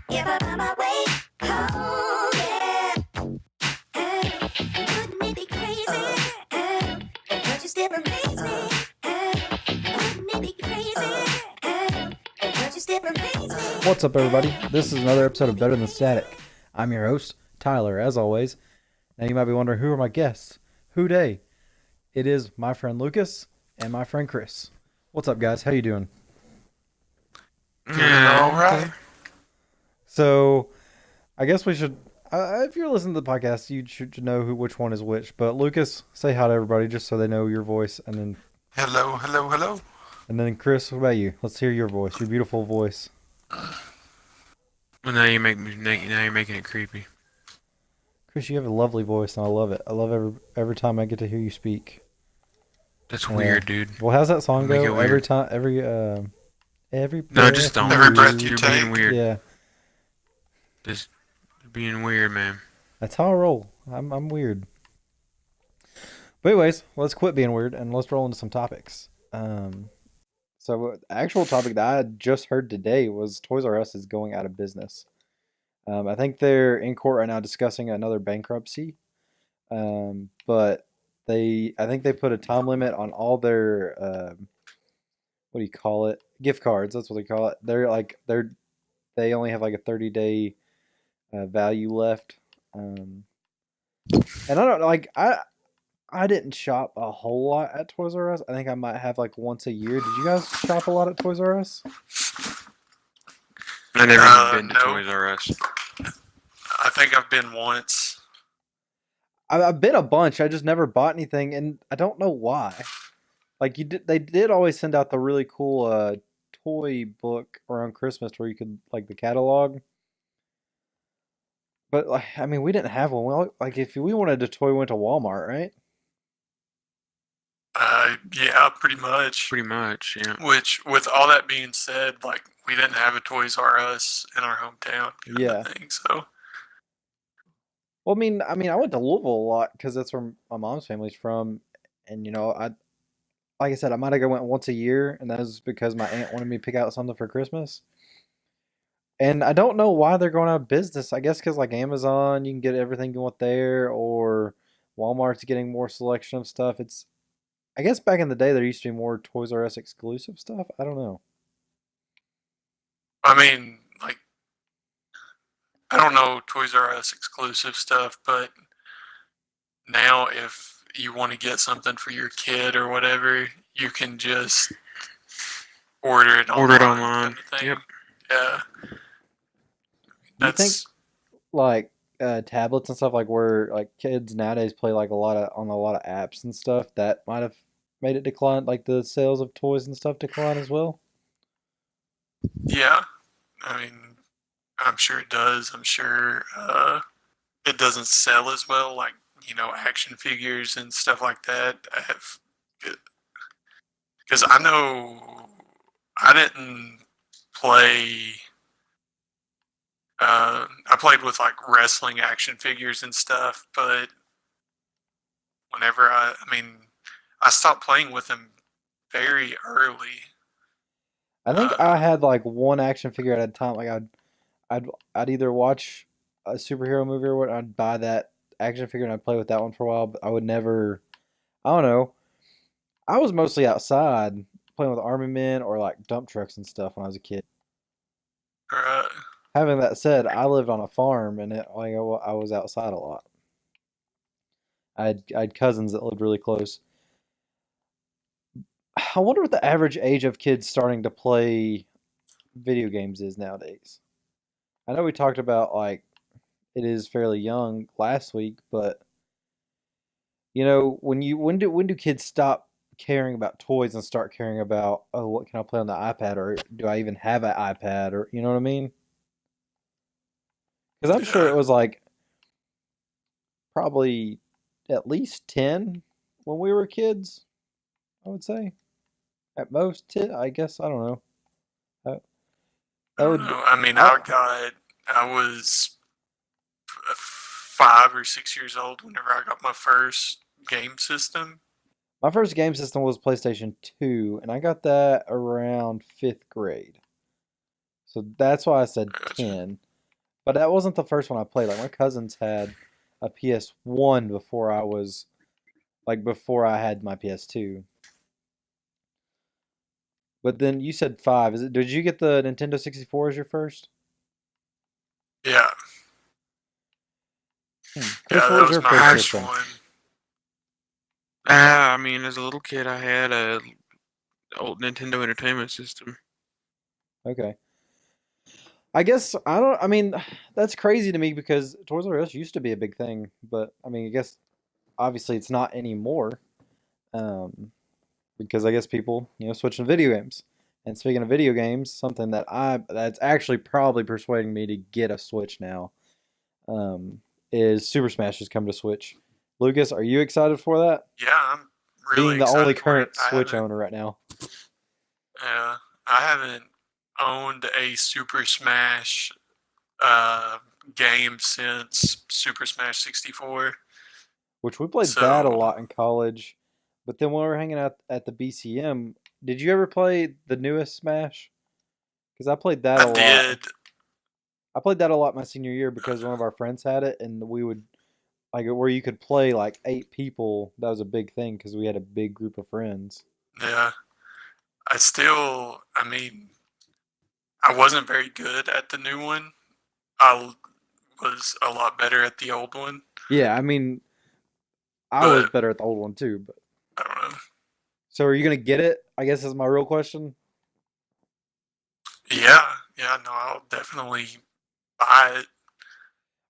If I find my way home, yeah. Wouldn't it be crazy? But you still amaze me. Wouldn't it be crazy? But you still amaze me. What's up, everybody? This is another episode of Better Than Static. I'm your host, Tyler, as always. Now, you might be wondering, who are my guests? Who dey? It is my friend Lucas and my friend Chris. What's up, guys? How you doing? All right. So, I guess we should... if you're listening to the podcast, you should know which one is which. But Lucas, say hi to everybody just so they know your voice. And Hello. then Chris, what about you? Let's hear your voice, your beautiful voice. Well, now you're making it creepy. Chris, you have a lovely voice, and I love it. I love every time I get to hear you speak. That's weird, dude. Well, how's that song Make it go? weird. Every time, every No, just don't. Every breath you You're take. being weird. Yeah, Just being weird, man. that's how I roll. I'm weird. But anyways, let's quit being weird and let's roll into some topics. So the actual topic that I just heard today was Toys R Us is going out of business. I think they're in court right now discussing another bankruptcy. But I think they put a time limit on all their what do you call it? Gift cards. That's what they call it. They only have like a 30-day value left. And I don't know, like I didn't shop a whole lot at Toys R Us. I think I might have like once a year. Did you guys shop a lot at Toys R Us? I never even been to no. Toys R Us. I think I've been once. I've been a bunch. I just never bought anything, and I don't know why. Like they did always send out the really cool toy book around Christmas where you could like the catalog. But like, I mean, we didn't have one. Well, like if we wanted a toy, we went to Walmart, right? Yeah, pretty much. Pretty much, yeah. Which, with all that being said, like we didn't have a Toys R Us in our hometown. Yeah. Thing, so Well, I mean, I went to Louisville a lot because that's where my mom's family's from, and like I said, I might have went once a year, and that was because my aunt wanted me to pick out something for Christmas. And I don't know why they're going out of business. I guess because like Amazon, you can get everything you want there, or Walmart's getting more selection of stuff. I guess back in the day there used to be more Toys R Us exclusive stuff. I don't know. I mean, like I don't know Toys R Us exclusive stuff, but now if you want to get something for your kid or whatever, you can just order it online. kind of thing. Yep. Yeah. Do you think like tablets and stuff like where like kids nowadays play like on a lot of apps and stuff that might have made it decline, like the sales of toys and stuff decline as well? Yeah. I mean, I'm sure it does. I'm sure it doesn't sell as well, like, action figures and stuff like that. Because I know I didn't play. I played with like wrestling action figures and stuff, but whenever I stopped playing with them very early. I think I had like one action figure at a time. Like I'd either watch a superhero movie or what, I'd buy that action figure and I'd play with that one for a while, but I would never. I don't know. I was mostly outside playing with army men or like dump trucks and stuff when I was a kid. Having that said, I lived on a farm and I was outside a lot. I had cousins that lived really close. I wonder what the average age of kids starting to play video games is nowadays. I know we talked about like it is fairly young last week, but when do kids stop caring about toys and start caring about, oh, what can I play on the iPad, or do I even have an iPad, or you know what I mean? Because I'm sure it was like probably at least 10 when we were kids, I would say. At most 10, I guess. I don't know. I don't know. I mean, I was 5 or 6 years old whenever I got my first game system. My first game system was PlayStation 2, and I got that around 5th grade. So that's why I said Gotcha. 10. But that wasn't the first one I played. Like my cousins had a PS1 before I had my PS2. But then you said 5. Did you get the Nintendo 64 as your first? Yeah. Chris, Yeah, what that was was your my first first system? one. I mean, as a little kid, I had a old Nintendo Entertainment System. Okay. I guess I mean, that's crazy to me because Toys R Us used to be a big thing, but I mean, I guess obviously it's not anymore. Um, because I guess people, switching to video games. And speaking of video games, something that's actually probably persuading me to get a Switch now, um, is Super Smash has come to Switch. Lucas, are you excited for that? Yeah, I'm Being really the only excited for it. current Switch owner right now. I haven't owned a Super Smash game since Super Smash 64. Which we played that a So lot in college. But then when we were hanging out at the BCM, did you ever play the newest Smash? Because I played that a I lot. did. I played that a lot my senior year because one of our friends had it, and we would like where you could play like 8 people. That was a big thing because we had a big group of friends. Yeah. I mean, I wasn't very good at the new one. I was a lot better at the old one. Yeah, I mean, I was better at the old one too. But I don't know. so, are you gonna get it? I guess is my real question. Yeah, no, I'll definitely buy it.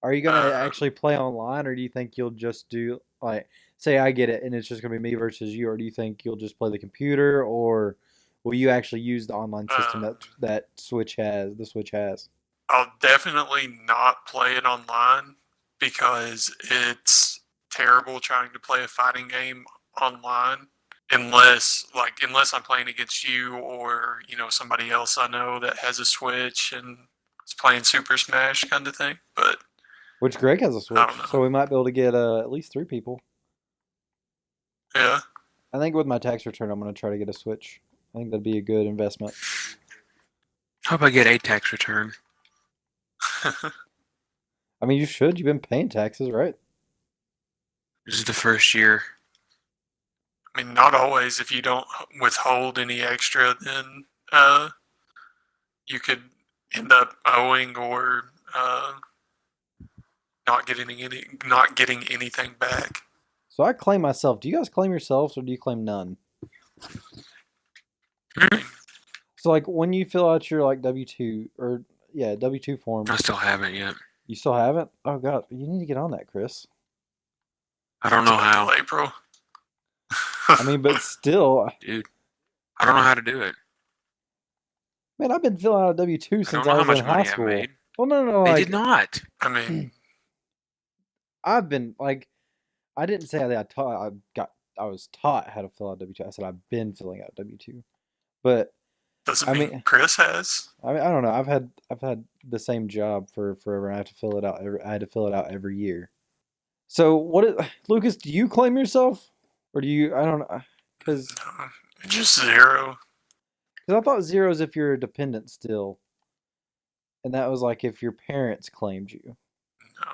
Are you gonna actually play online, or do you think you'll just do like, say I get it, and it's just gonna be me versus you, or do you think you'll just play the computer, or will you actually use the online system that Switch has? The Switch has. I'll definitely not play it online because it's terrible trying to play a fighting game online unless I'm playing against you or somebody else I know that has a Switch and is playing Super Smash kind of thing. But Which Greg has a Switch, I don't know. so we might be able to get at least 3 people. Yeah, I think with my tax return, I'm gonna try to get a Switch. I think that'd be a good investment. Hope I get a tax return. I mean, you should. You've been paying taxes, right? This is the first year. I mean, not always. If you don't withhold any extra, then you could end up owing or not getting anything back. So I claim myself. Do you guys claim yourselves, or do you claim none? So like when you fill out your like W-2 or W-2 form, I still haven't yet. you still haven't? Oh God, you need to get on that, Chris. I don't know how. Until April. I mean, but still, Dude, I don't know how to do it. man, I've been filling out a W-2 I don't since know I how was much in high money I've school. made. Well, no, They like did not. I mean, I've been like, I didn't say that I was taught how to fill out W-2. I said I've been filling out W-2, but doesn't I mean mean, Chris has. I don't know. I've had the same job for forever. And I have to fill it out. I had to fill it out every year. So Lucas? Do you claim yourself, or do you? I don't know, because No, just 0. I thought 0 is if you're a dependent still, and that was like if your parents claimed you. No.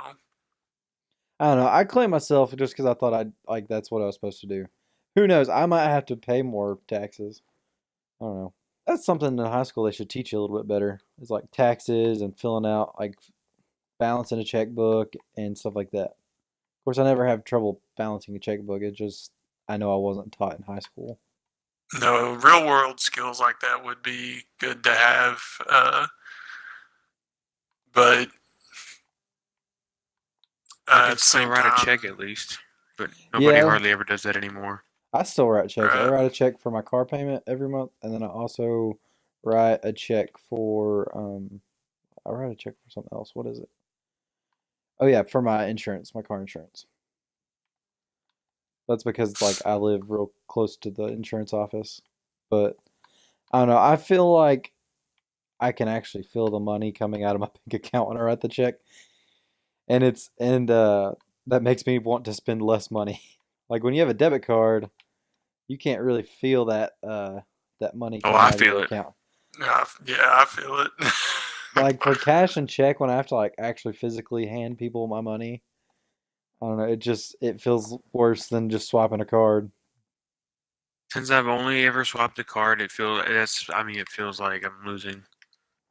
I don't know. I claim myself just because I thought that's what I was supposed to do. Who knows? I might have to pay more taxes. I don't know. That's something in high school they should teach you a little bit better. It's like taxes and filling out like balancing a checkbook and stuff like that. Of course, I never have trouble balancing a checkbook. It just I know I wasn't taught in high school. No, real world skills like that would be good to have. But I at can the still same write time, a check at least, but nobody Yeah, hardly ever does that anymore. I still write checks. I Right. write a check for my car payment every month, and then I also write a check for I write a check for something else. What is it? Oh yeah, for my insurance, my car insurance. That's because like I live real close to the insurance office. But I don't know. I feel like I can actually feel the money coming out of my bank account when I write the check, and that makes me want to spend less money. Like when you have a debit card, you can't really feel that money Oh, coming I out of feel your it. account. yeah, I feel it. like for cash and check when I have to like actually physically hand people my money. I don't know. It feels worse than just swapping a card. Since I've only ever swapped a card, it feels like I'm losing.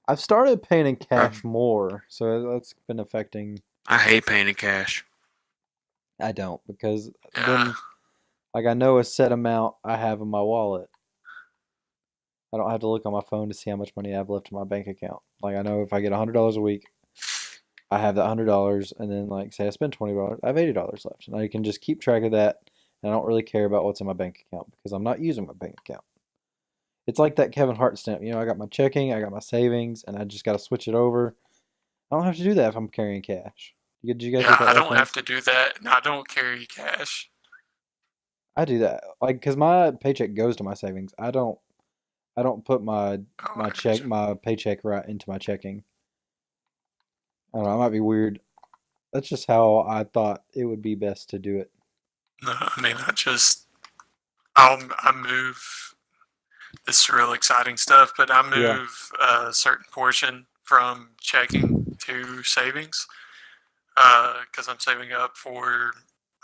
I've started paying in cash Um, more, so that's been affecting. I hate paying in cash. I don't because Yeah, then like I know a set amount I have in my wallet. I don't have to look on my phone to see how much money I have left in my bank account. Like I know if I get $100 a week, I have that $100, and then like say I spend $20, I have $80 left, and I can just keep track of that. And I don't really care about what's in my bank account because I'm not using my bank account. It's like that Kevin Hart stamp. I got my checking, I got my savings, and I just got to switch it over. I don't have to do that if I'm carrying cash. Did you guys yeah. get that I don't have reference? to do that. And I don't carry cash. I do that, like, because my paycheck goes to my savings. I don't put Oh, I got you. my paycheck right into my checking. I don't know. It might be weird. That's just how I thought it would be best to do it. No, I mean, I move. This is real exciting stuff, but I Yeah. move a certain portion from checking to savings because I'm saving up for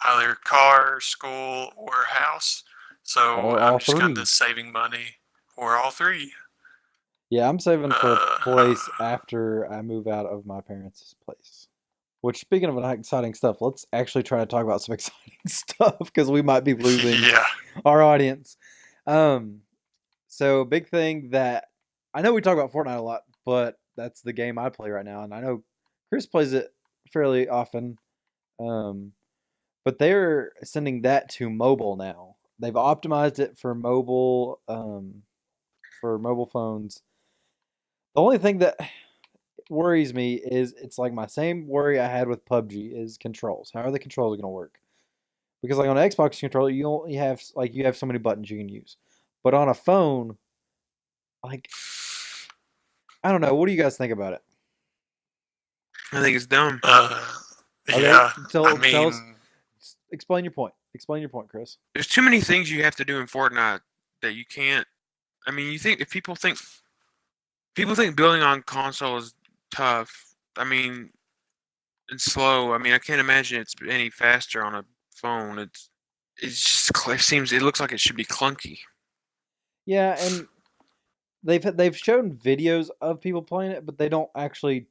either car, school, or house. So Or I'm all just kind of three. saving money for all three. Yeah, I'm saving for a Uh, place after I move out of my parents' place. Which, speaking of exciting stuff, let's actually try to talk about some exciting stuff because we might be losing yeah, our audience. Um, so big thing that I know we talk about Fortnite a lot, but that's the game I play right now, and I know Chris plays it fairly often. Um, but they're sending that to mobile now. They've optimized it for mobile phones. The only thing that worries me is it's like my same worry I had with PUBG is controls. How are the controls going to work? Because like on an Xbox controller, you only have you have so many buttons you can use, but on a phone, like I don't know. What do you guys think about it? I think it's dumb. uh, Okay, yeah. I tell us. mean, Explain your point. Explain your point, Chris. There's too many things you have to do in Fortnite that you can't. I mean, you think if people think building on console is tough. I mean, it's slow. I mean, I can't imagine it's any faster on a phone. It looks like it should be clunky. Yeah, and they've shown videos of people playing it, but they don't actually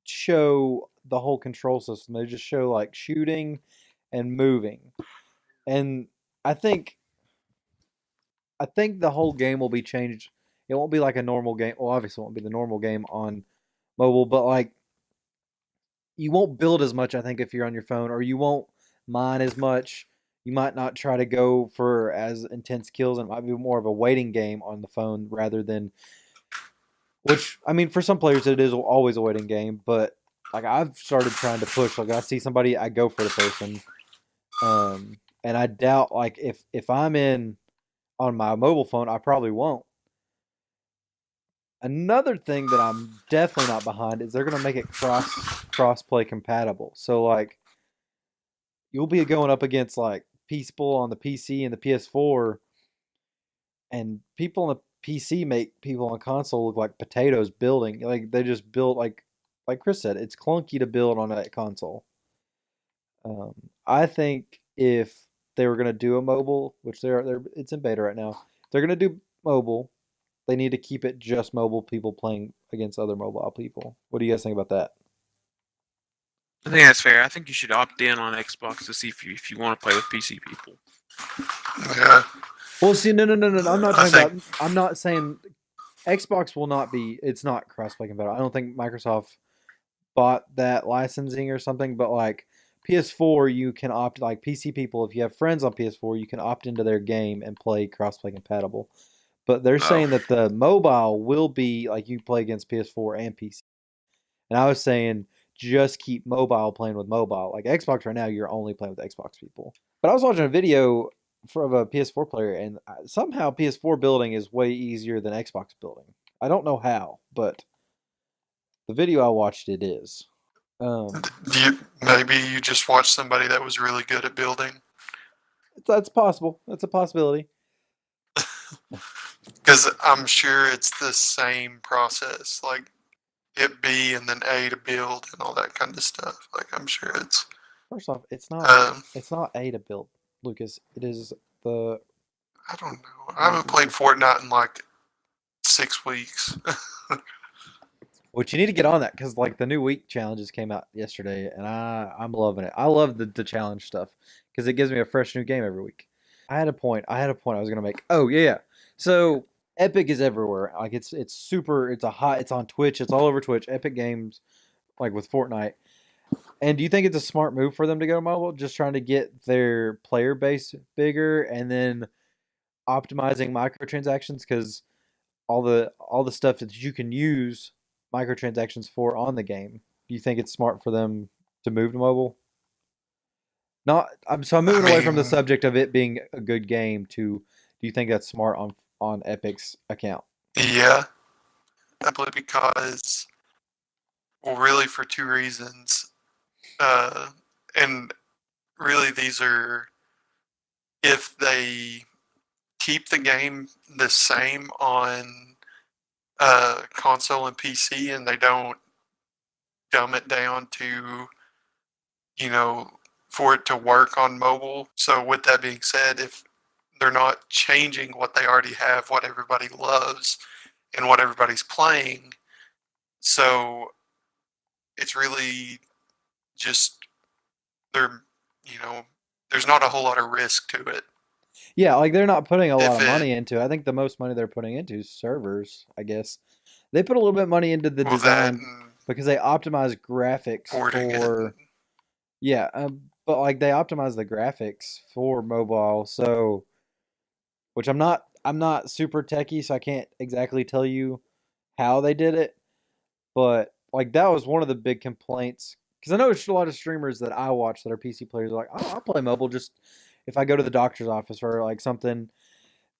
show the whole control system. They just show like shooting and moving. And I think I think the whole game will be changed. It won't be like a normal game. Well, obviously, it won't be the normal game on mobile, but like you won't build as much. I think if you're on your phone, or you won't mine as much. You might not try to go for as intense kills, and it might be more of a waiting game on the phone rather than. Which I mean, for some players, it is always a waiting game. But like I've started trying to push. Like I see somebody, I go for the person. And I doubt like if I'm in on my mobile phone, I probably won't. Another thing that I'm definitely not behind is they're gonna make it cross play compatible. So like you'll be going up against like people on the PC and the PS4, and people on the PC make people on console look like potatoes building. Like they just build like Chris said, it's clunky to build on a console. I think if they were gonna do a mobile, which they're it's in beta right now, if they're gonna do mobile. They need to keep it just mobile people playing against other mobile people. What do you guys think about that? I think that's fair. I think you should opt in on Xbox to see if you want to play with PC people. yeah. Well, see, no. I'm not I talking think about. I'm not saying Xbox will not be. It's not cross-play compatible. I don't think Microsoft bought that licensing or something. But like PS4, you can opt like PC people. If you have friends on PS4, you can opt into their game and play cross-play compatible. But they're no. saying that the mobile will be like you play against PS4 and PC. And I was saying just keep mobile playing with mobile. Like Xbox right now, you're only playing with Xbox people. But I was watching a video of a PS4 player, and somehow PS4 building is way easier than Xbox building. I don't know how, but the video I watched it is. Um, Maybe you just watched somebody that was really good at building. that's possible. That's a possibility. Because I'm sure it's the same process. Like hit B and then A to build and all that kind of stuff. Like I'm sure it's First off, it's not um, A to build, Lucas. It is the I don't know. I haven't played Fortnite in like 6 weeks. Which you need to get on that because like the new week challenges came out yesterday, and I'm loving it. I love the challenge stuff because it gives me a fresh new game every week. I had a point. I was gonna make. Oh yeah, yeah. So Epic is everywhere. Like it's super. It's on Twitch. It's all over Twitch. Epic Games, like with Fortnite. And do you think it's a smart move for them to go mobile, just trying to get their player base bigger and then optimizing microtransactions? Because all the stuff that you can use microtransactions for on the game. Do you think it's smart for them to move to mobile? Not. I'm I moving away from the mean, subject of it being a good game to. Do you think that's smart on Epic's account? yeah, simply because, well, really for two reasons. Uh, and really, these are if they keep the game the same on console and PC and they don't dumb it down to, you know, for it to work on mobile. So, with that being said, if they're not changing what they already have, what everybody loves, and what everybody's playing, so it's really just they're, you know, there's not a whole lot of risk to it. Yeah, like they're not putting a lot If of it, money into it. I think the most money they're putting into is servers, I guess. They put a little bit of money into the well, that design and because they optimize graphics porting it, for and, yeah, but like they optimize the graphics for mobile, so which I'm not super techie, so I can't exactly tell you how they did it, but like that was one of the big complaints because I know it's a lot of streamers that I watch that are PC players are like, oh, I'll play mobile just if I go to the doctor's office or like something.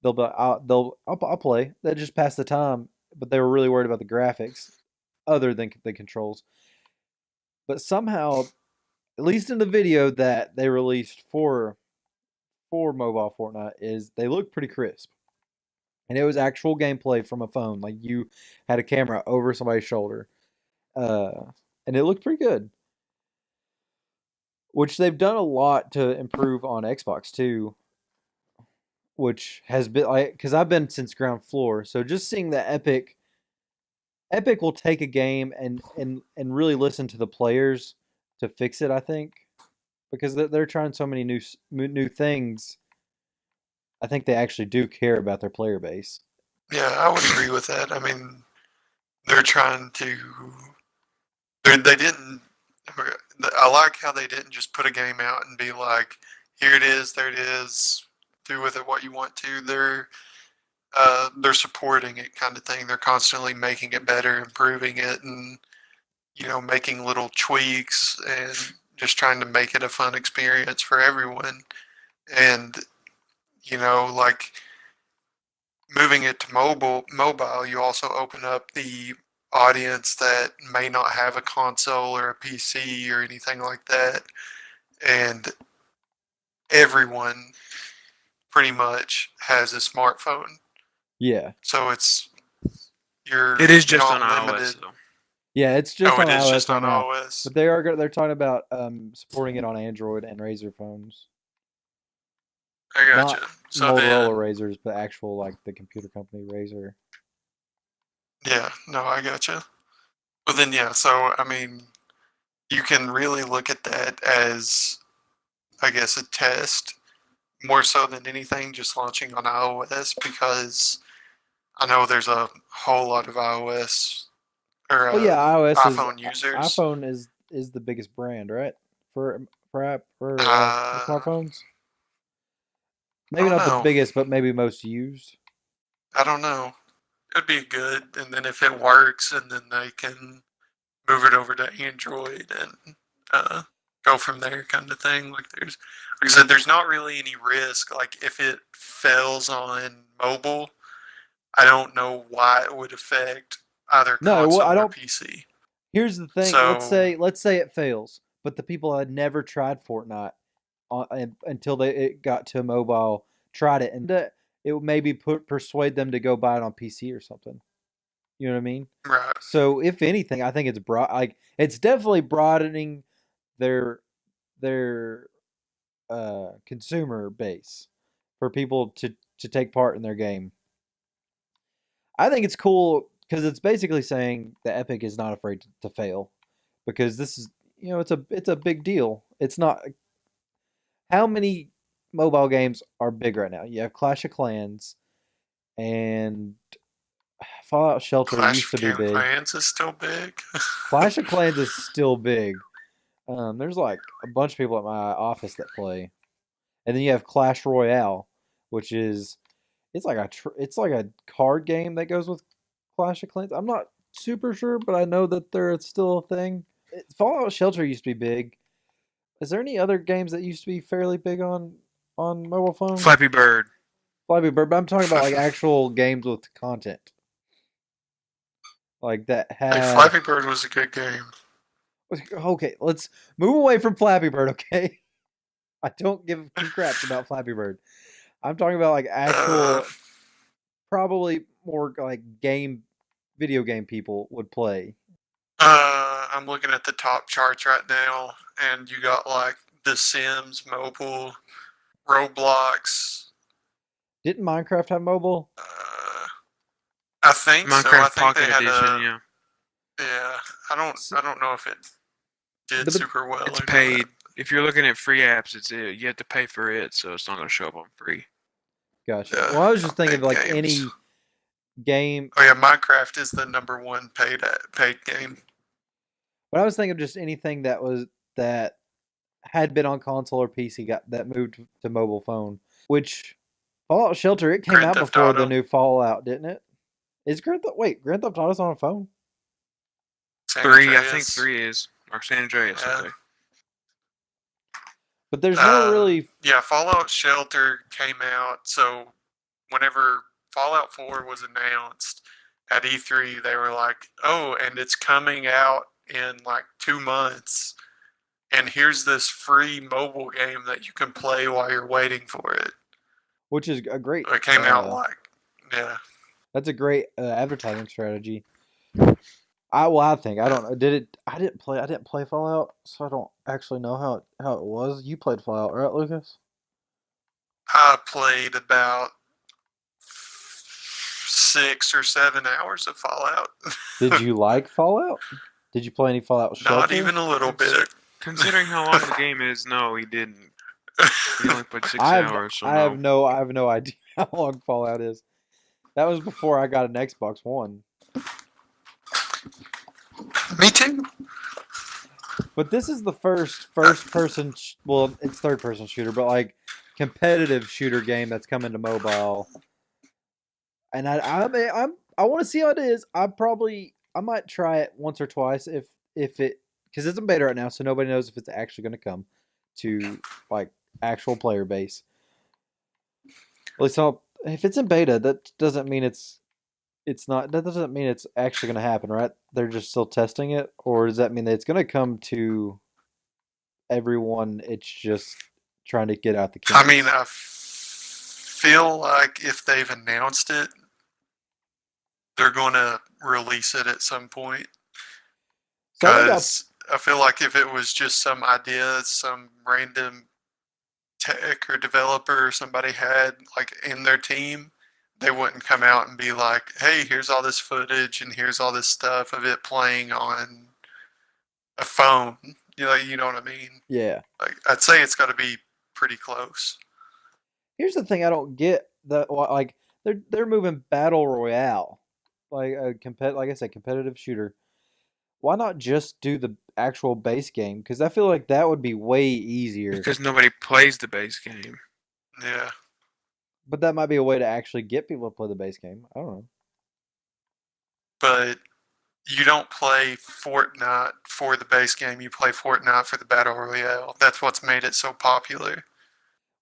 I'll play. They just pass the time, but they were really worried about the graphics, other than the controls. But somehow, at least in the video that they released for mobile Fortnite, is they look pretty crisp, and it was actual gameplay from a phone. Like you had a camera over somebody's shoulder, uh, and it looked pretty good. Which they've done a lot to improve on Xbox too, which has been like because I've been since ground floor, so just seeing the Epic will take a game and really listen to the players to fix it. I think because they're trying so many new things. I think they actually do care about their player base. yeah, I would agree with that. I mean, they're trying to. They didn't. I like how they didn't just put a game out and be like, "Here it is, there it is, do with it what you want to." They're supporting it, kind of thing. They're constantly making it better, improving it, and making little tweaks and just trying to make it a fun experience for everyone. And like moving it to mobile, you also open up the audience that may not have a console or a PC or anything like that, and everyone pretty much has a smartphone. Yeah, So you're It is just on not iOS limited. though. yeah, it's just Oh, on it is iOS just right on now, iOS. but they're talking about supporting it on Android and Razer phones, I not gotcha. So Motorola then, Razers, but actual like the computer company Razer. yeah, no, I gotcha. Well, then, yeah. So I mean, you can really look at that as, I guess, a test more so than anything, just launching on iOS because I know there's a whole lot of iOS or Well, yeah, iPhone users. iPhone is the biggest brand, right? For Uh, smartphones. I Maybe don't not the know. biggest, but maybe most used. I don't know. It'd be good, and then if it works, and then they can move it over to Android and uh, go from there, kind of thing. Like I said, there's not really any risk. Like if it fails on mobile, I don't know why it would affect either No, well, I console or don't. PC. Here's the thing. So Let's say it fails, but the people had never tried Fortnite until it got to mobile, tried it, and it would maybe persuade them to go buy it on PC or something. You know what I mean? Right. So if anything, I think it's definitely broadening their their consumer base for people to take part in their game. I think it's cool because it's basically saying that Epic is not afraid to fail because this is it's a big deal. It's not how many mobile games are big right now. You have Clash of Clans and Fallout Shelter Clash used of to be big. Clans is still big. Clash of Clans is still big. There's like a bunch of people at my office that play, and then you have Clash Royale, which is it's like a card game that goes with Clash of Clans. I'm not super sure, but I know that they're still a thing. Fallout Shelter used to be big. Is there any other games that used to be fairly big on mobile phone? Flappy Bird. Flappy Bird, but I'm talking about like actual games with content, like that Hey, had. Flappy Bird was a good game. Okay, let's move away from Flappy Bird. Okay, I don't give two craps about Flappy Bird. I'm talking about like Uh, actual, probably more like video game people would play. I'm looking at the top charts right now, and you got like The Sims Mobile, Roblox. Didn't Minecraft have mobile? I think so. I Minecraft think Pocket they had Edition. Yeah, yeah. S- I don't know if it did But the, super well it's or paid. not. If you're looking at free apps, you have to pay for it, so it's not going to show up on free. Gotcha. Yeah, Well, I was just not thinking of paid like games. any game, Oh yeah, Minecraft is the number one paid game. but I was thinking of just anything that had been on console or PC got that moved to mobile phone. Which Fallout Shelter, it came Grand out Theft before the Auto, new Fallout, didn't it? Grand Theft Auto's on a phone? San 3, I think Andreas. 3 is or San Andreas. Yeah. Okay. But there's no really. Yeah, Fallout Shelter came out. So whenever Fallout 4 was announced at E3, they were like, "Oh, and it's coming out in like 2 months, and here's this free mobile game that you can play while you're waiting for it." Which is a great. It came out like, yeah. That's a great advertising strategy. I think I don't know. Did it? I didn't play Fallout, so I don't actually know how it was. You played Fallout, right, Lucas? I played about 6 or 7 hours of Fallout. Did you like Fallout? Did you play any Fallout Not Shelter? even a little bit. Considering how long the game is, no, he didn't. He only played 6 hours, so no. I have no idea how long Fallout is. That was before I got an Xbox One. Me too. But this is the first person, well, it's third person shooter, but like competitive shooter game that's coming to mobile. And I want to see how it is. I might try it once or twice if it because it's in beta right now, so nobody knows if it's actually going to come to like actual player base. At least if it's in beta, that doesn't mean it's not. That doesn't mean it's actually going to happen, right? They're just still testing it, or does that mean that it's going to come to everyone? It's just trying to get out the. I mean, I feel like if they've announced it, they're going to release it at some point. Because I feel like if it was just some idea, some random tech or developer or somebody had like in their team, they wouldn't come out and be like, "Hey, here's all this footage and here's all this stuff of it playing on a phone." You know what I mean? Yeah. Like, I'd say it's got to be pretty close. Here's the thing I don't get like they're moving battle royale, like like I said, competitive shooter. Why not just do the actual base game? Because I feel like that would be way easier. Because nobody plays the base game. Yeah. But that might be a way to actually get people to play the base game. I don't know. But you don't play Fortnite for the base game. You play Fortnite for the battle royale. That's what's made it so popular.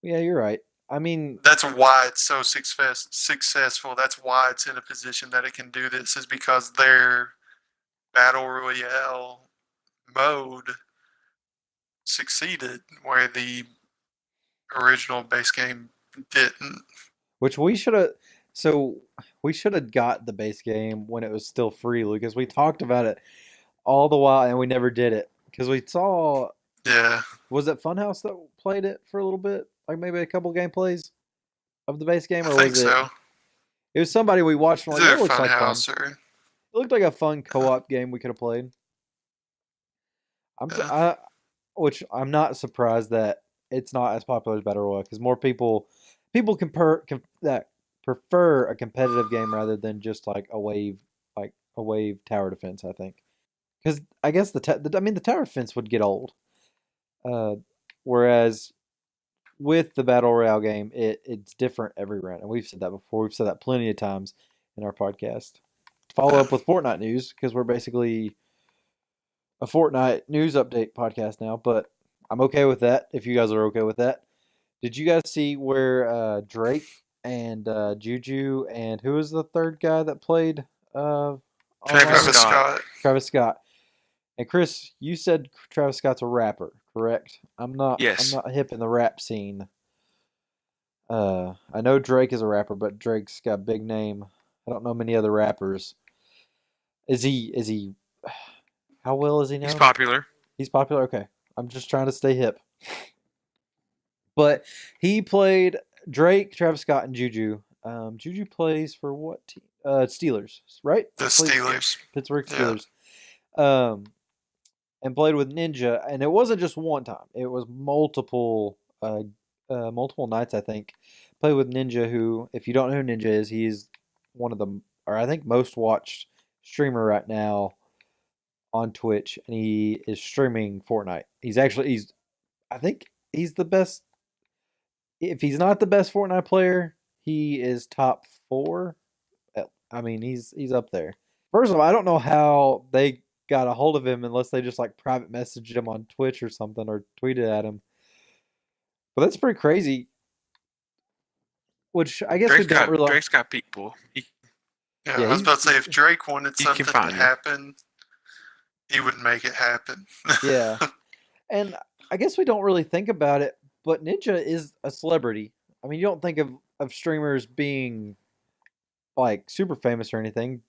Yeah, you're right. I mean, That's why it's so successful. That's why it's in a position that it can do this, is because their battle royale mode succeeded where the original base game didn't. which we should have. So we should have got the base game when it was still free, Lucas. We talked about it all the while and we never did it because we saw. Yeah, Was it Funhouse that played it for a little bit, like maybe a couple gameplays of the base game, I or think was it? so. It was somebody we watched. And like Either that looks like fun. Funhouse or It looked like a fun co-op game we could have played. yeah. Which I'm not surprised that it's not as popular as Battle Royale because more people that prefer a competitive game rather than just like a wave tower defense. I think because I guess the tower defense would get old. Uh, Whereas with the Battle Royale game, it's different every round, and we've said that before. We've said that plenty of times in our podcast. Follow up with Fortnite news because we're basically a Fortnite news update podcast now, but I'm okay with that if you guys are okay with that. Did you guys see where Drake and Juju and who was the third guy that played Travis online? Travis Scott. Scott. Travis Scott. And Chris, you said Travis Scott's a rapper, correct? Yes. I'm not hip in the rap scene. I know Drake is a rapper, but Drake's got a big name. I don't know many other rappers. Is he how well is he now? He's popular. He's popular? Okay. I'm just trying to stay hip. But he played Drake, Travis Scott, and Juju. Juju plays for what team? Steelers, right? The Plays- Steelers. Pittsburgh Yeah. Steelers. And played with Ninja, and it wasn't just one time. It was multiple nights, I think. Played with Ninja, who, if you don't know who Ninja is, he's one of the, or I think most watched streamer right now on Twitch, and he is streaming Fortnite. I think he's the best. If he's not the best Fortnite player, he is top 4. I mean, he's up there. First of all, I don't know how they got a hold of him unless they just like private messaged him on Twitch or something or tweeted at him. But that's pretty crazy. Which I guess we don't really. Drake's got people. Yeah, Yeah, I was about to say if Drake wanted he can something to find you. happen, he would make it happen. Yeah. And I guess we don't really think about it, but Ninja is a celebrity. I mean, you don't think of streamers being like super famous or anything.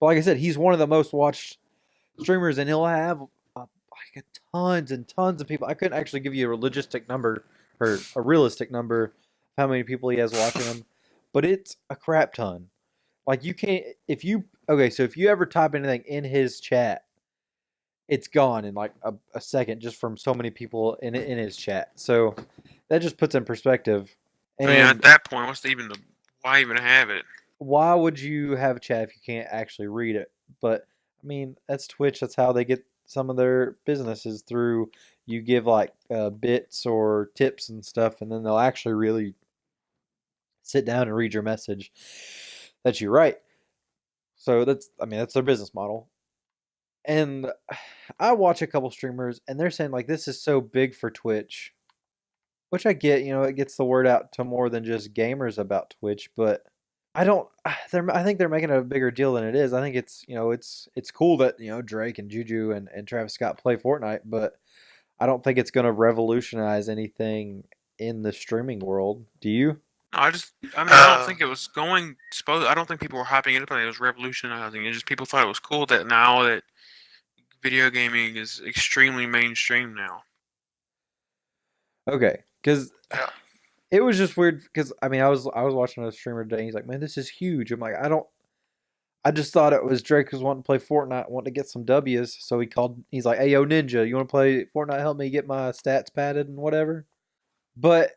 But like I said, he's one of the most watched streamers, and he'll have like tons and tons of people. I couldn't actually give you a realistic number or a realistic number of how many people he has watching him, but it's a crap ton. Like you can't if you so if you ever type anything in his chat, it's gone in like a second just from so many people in his chat. So that just puts in perspective. I And mean, at that point, why even have it? why would you have a chat if you can't actually read it? But I mean, that's Twitch. That's how they get some of their businesses through. You give like bits or tips and stuff, and then they'll actually really sit down and read your message that you write. So that's their business model. And I watch a couple streamers, and they're saying like this is so big for Twitch, which I get. You know, it gets the word out to more than just gamers about Twitch, but I don't. I think they're making it a bigger deal than it is. I think it's it's cool that Drake and Juju and Travis Scott play Fortnite, but I don't think it's going to revolutionize anything in the streaming world. Do you? No, I don't think it was going. I don't think people were hyping it up and it was revolutionizing. It's just people thought it was cool that now that video gaming is extremely mainstream now. Okay, because Yeah. it was just weird. Because I was watching a streamer today. And he's like, "Man, this is huge." I'm like, I just thought it was Drake was wanting to play Fortnite, wanting to get some W's. So he's like, "Hey, yo, Ninja, you want to play Fortnite? Help me get my stats padded and whatever." But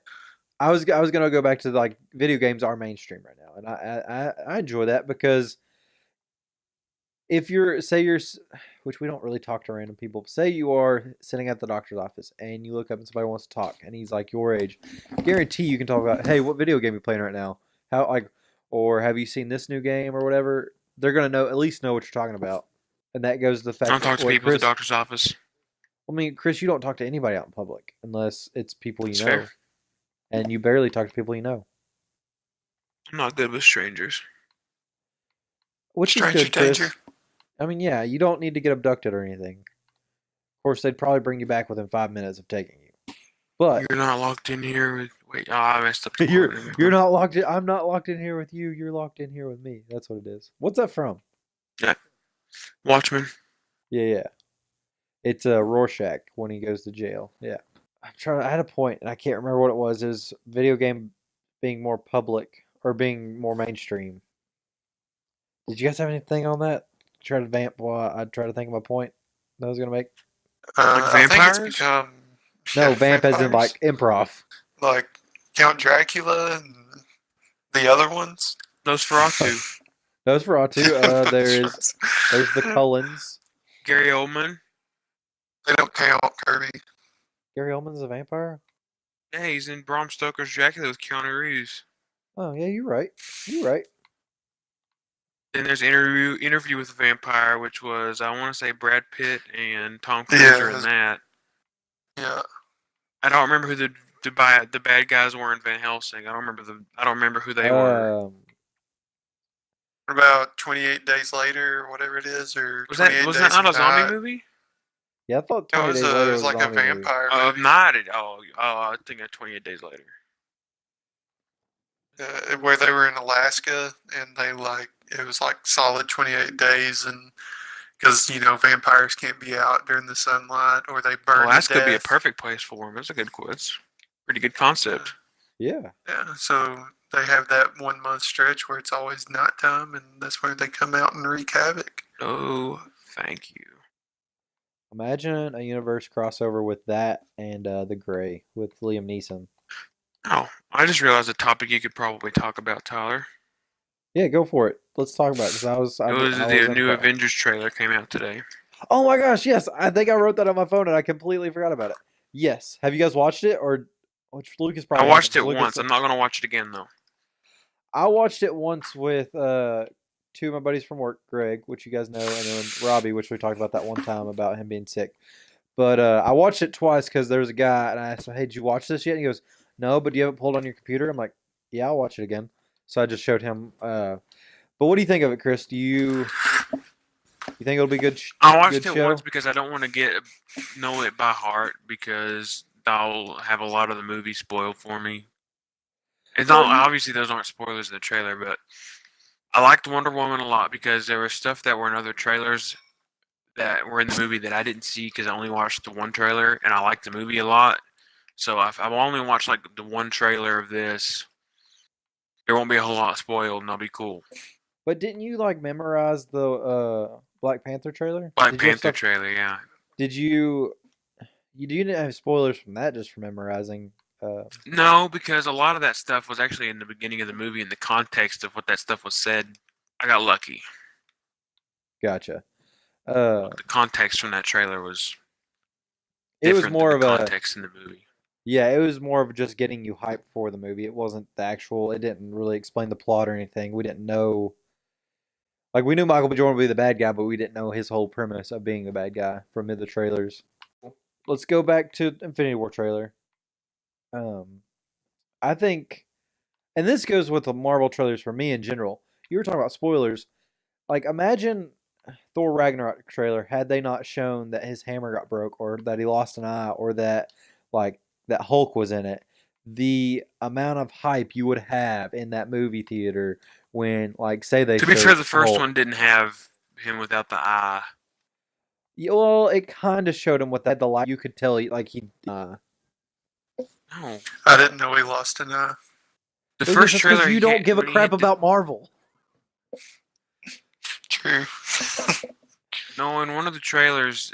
I was gonna go back to like video games are mainstream right now, and I enjoy that because if which we don't really talk to random people. Say you are sitting at the doctor's office and you look up and somebody wants to talk, and he's like your age. Guarantee you can talk about, hey, what video game you playing right now? Or have you seen this new game or whatever? They're gonna at least know what you're talking about, and that goes to the fact. I don't talk to what, people at Chris, the doctor's office. I mean, Chris, you don't talk to anybody out in public unless it's people you That's know, fair. and you barely talk to people you know. I'm not good with strangers. Which is Stranger good, Chris. danger. I mean, yeah, you don't need to get abducted or anything. Of course, they'd probably bring you back within 5 minutes of taking you. But You're not locked in here Wait, oh, I messed up the quote. You're Never mind. you're not locked in. I'm not locked in here with you. You're locked in here with me. That's what it is. What's that from? Watchmen. Yeah. It's Rorschach when he goes to jail. Yeah. I had a point and I can't remember what it was. Is video game being more public or being more mainstream? Did you guys have anything on that? Try to vamp while I try to think of my point that I was gonna make. Like I think it's vampires? become No, vamp as in vampires. like improv. Like Count Dracula and the other ones. Nosferatu. Those for all too. There's the Cullens. Gary Oldman. They don't count, Kirby. Gary Oldman's a vampire. Yeah, he's in Bram Stoker's Dracula with Keanu Reeves. Oh yeah, you're right. You're right. Then there's interview with a vampire, which was I want to say Brad Pitt and Tom Cruise Yeah, are in that. Yeah. I don't remember who the bad guys were in Van Helsing. I don't remember who they were. What about 28 Days Later, or whatever it is, or Was 28 that Days not a of zombie Night? movie? Yeah, I thought No, 20 it was, Days Later it was was like a zombie movie. vampire Of movie. not it. I think of 28 Days Later. Where they were in Alaska and it was like solid 28 days, and because vampires can't be out during the sunlight or they burn Alaska to would be a death. perfect place for them. It's a good quiz. Pretty good concept. Yeah. Yeah, so they have that 1 month stretch where it's always nighttime, and that's where they come out and wreak havoc. Oh, thank you. Imagine a universe crossover with that and The Gray with Liam Neeson. Oh, I just realized a topic you could probably talk about, Tyler. Yeah, go for it. Let's talk about it. 'Cause It was the new Avengers trailer came out today. Oh my gosh, yes! I think I wrote that on my phone and I completely forgot about it. Yes. Have you guys watched it or? Which Lucas probably. I watched it hasn't. Lucas- once. I'm not gonna watch it again though. I watched it once with two of my buddies from work, Greg, which you guys know, and then Robbie, which we talked about that one time about him being sick. But I watched it twice because there was a guy, and I asked him, "Hey, did you watch this yet?" And he goes, "No, but do you have it pulled on your computer?" I'm like, "Yeah, I'll watch it again." So I just showed him. But what do you think of it, Chris? Do you think it'll be good? I watched good it show? once because I don't want to know it by heart because I'll have a lot of the movie spoiled for me. It's not obviously those aren't spoilers in the trailer, but I liked Wonder Woman a lot because there was stuff that were in other trailers that were in the movie that I didn't see because I only watched the one trailer and I liked the movie a lot. So if I only watch like the one trailer of this, there won't be a whole lot spoiled and I'll be cool. But didn't you like memorize the Black Panther trailer? Black Did you have Panther stuff- trailer, yeah. Did you? You didn't have spoilers from that just from memorizing. No, because a lot of that stuff was actually in the beginning of the movie in the context of what that stuff was said. I got lucky. Gotcha. The context from that trailer was It was different more than of the a context in the movie. yeah. It was more of just getting you hyped for the movie. It wasn't the actual. It didn't really explain the plot or anything. We didn't know. Like we knew Michael B. Jordan would be the bad guy, but we didn't know his whole premise of being the bad guy from the trailers. Let's go back to Infinity War trailer. I think, and this goes with the Marvel trailers for me in general. You were talking about spoilers. Like, imagine Thor Ragnarok trailer had they not shown that his hammer got broke, or that he lost an eye, or that that Hulk was in it. The amount of hype you would have in that movie theater when, like, say they. To be fair, showed the first Hulk. one didn't have him without the eye. Yeah, well, it kind of showed him with that the light. You could tell, like he. No, I didn't know he lost an eye. the Lucas, first that's 'cause trailer you he don't hit- give a when he crap hit the- about Marvel. True. No, in one of the trailers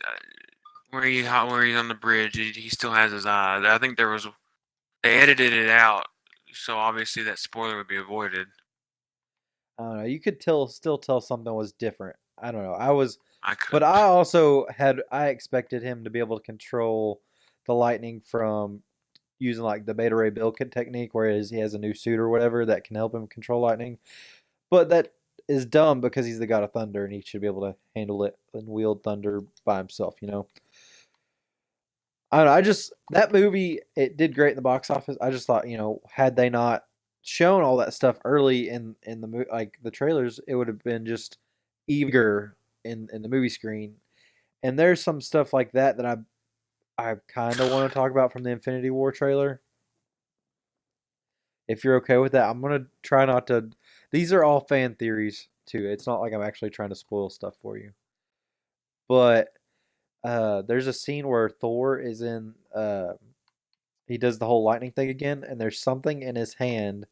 where he's on the bridge, he still has his eye. I think they edited it out, so obviously that spoiler would be avoided. I don't know. You could still tell something was different. I don't know. I could. But I expected him to be able to control the lightning from using like the Beta Ray Bill technique, whereas he has a new suit or whatever that can help him control lightning. But that is dumb because he's the god of thunder and he should be able to handle it and wield thunder by himself. I don't know. That movie, it did great in the box office. I just thought, had they not shown all that stuff early in the like the trailers, it would have been just eager in the movie screen. And there's some stuff like that I kind of want to talk about from the Infinity War trailer. If you're okay with that, I'm gonna try not to. These are all fan theories too. It's not like I'm actually trying to spoil stuff for you. But there's a scene where Thor is in. He does the whole lightning thing again, and there's something in his hand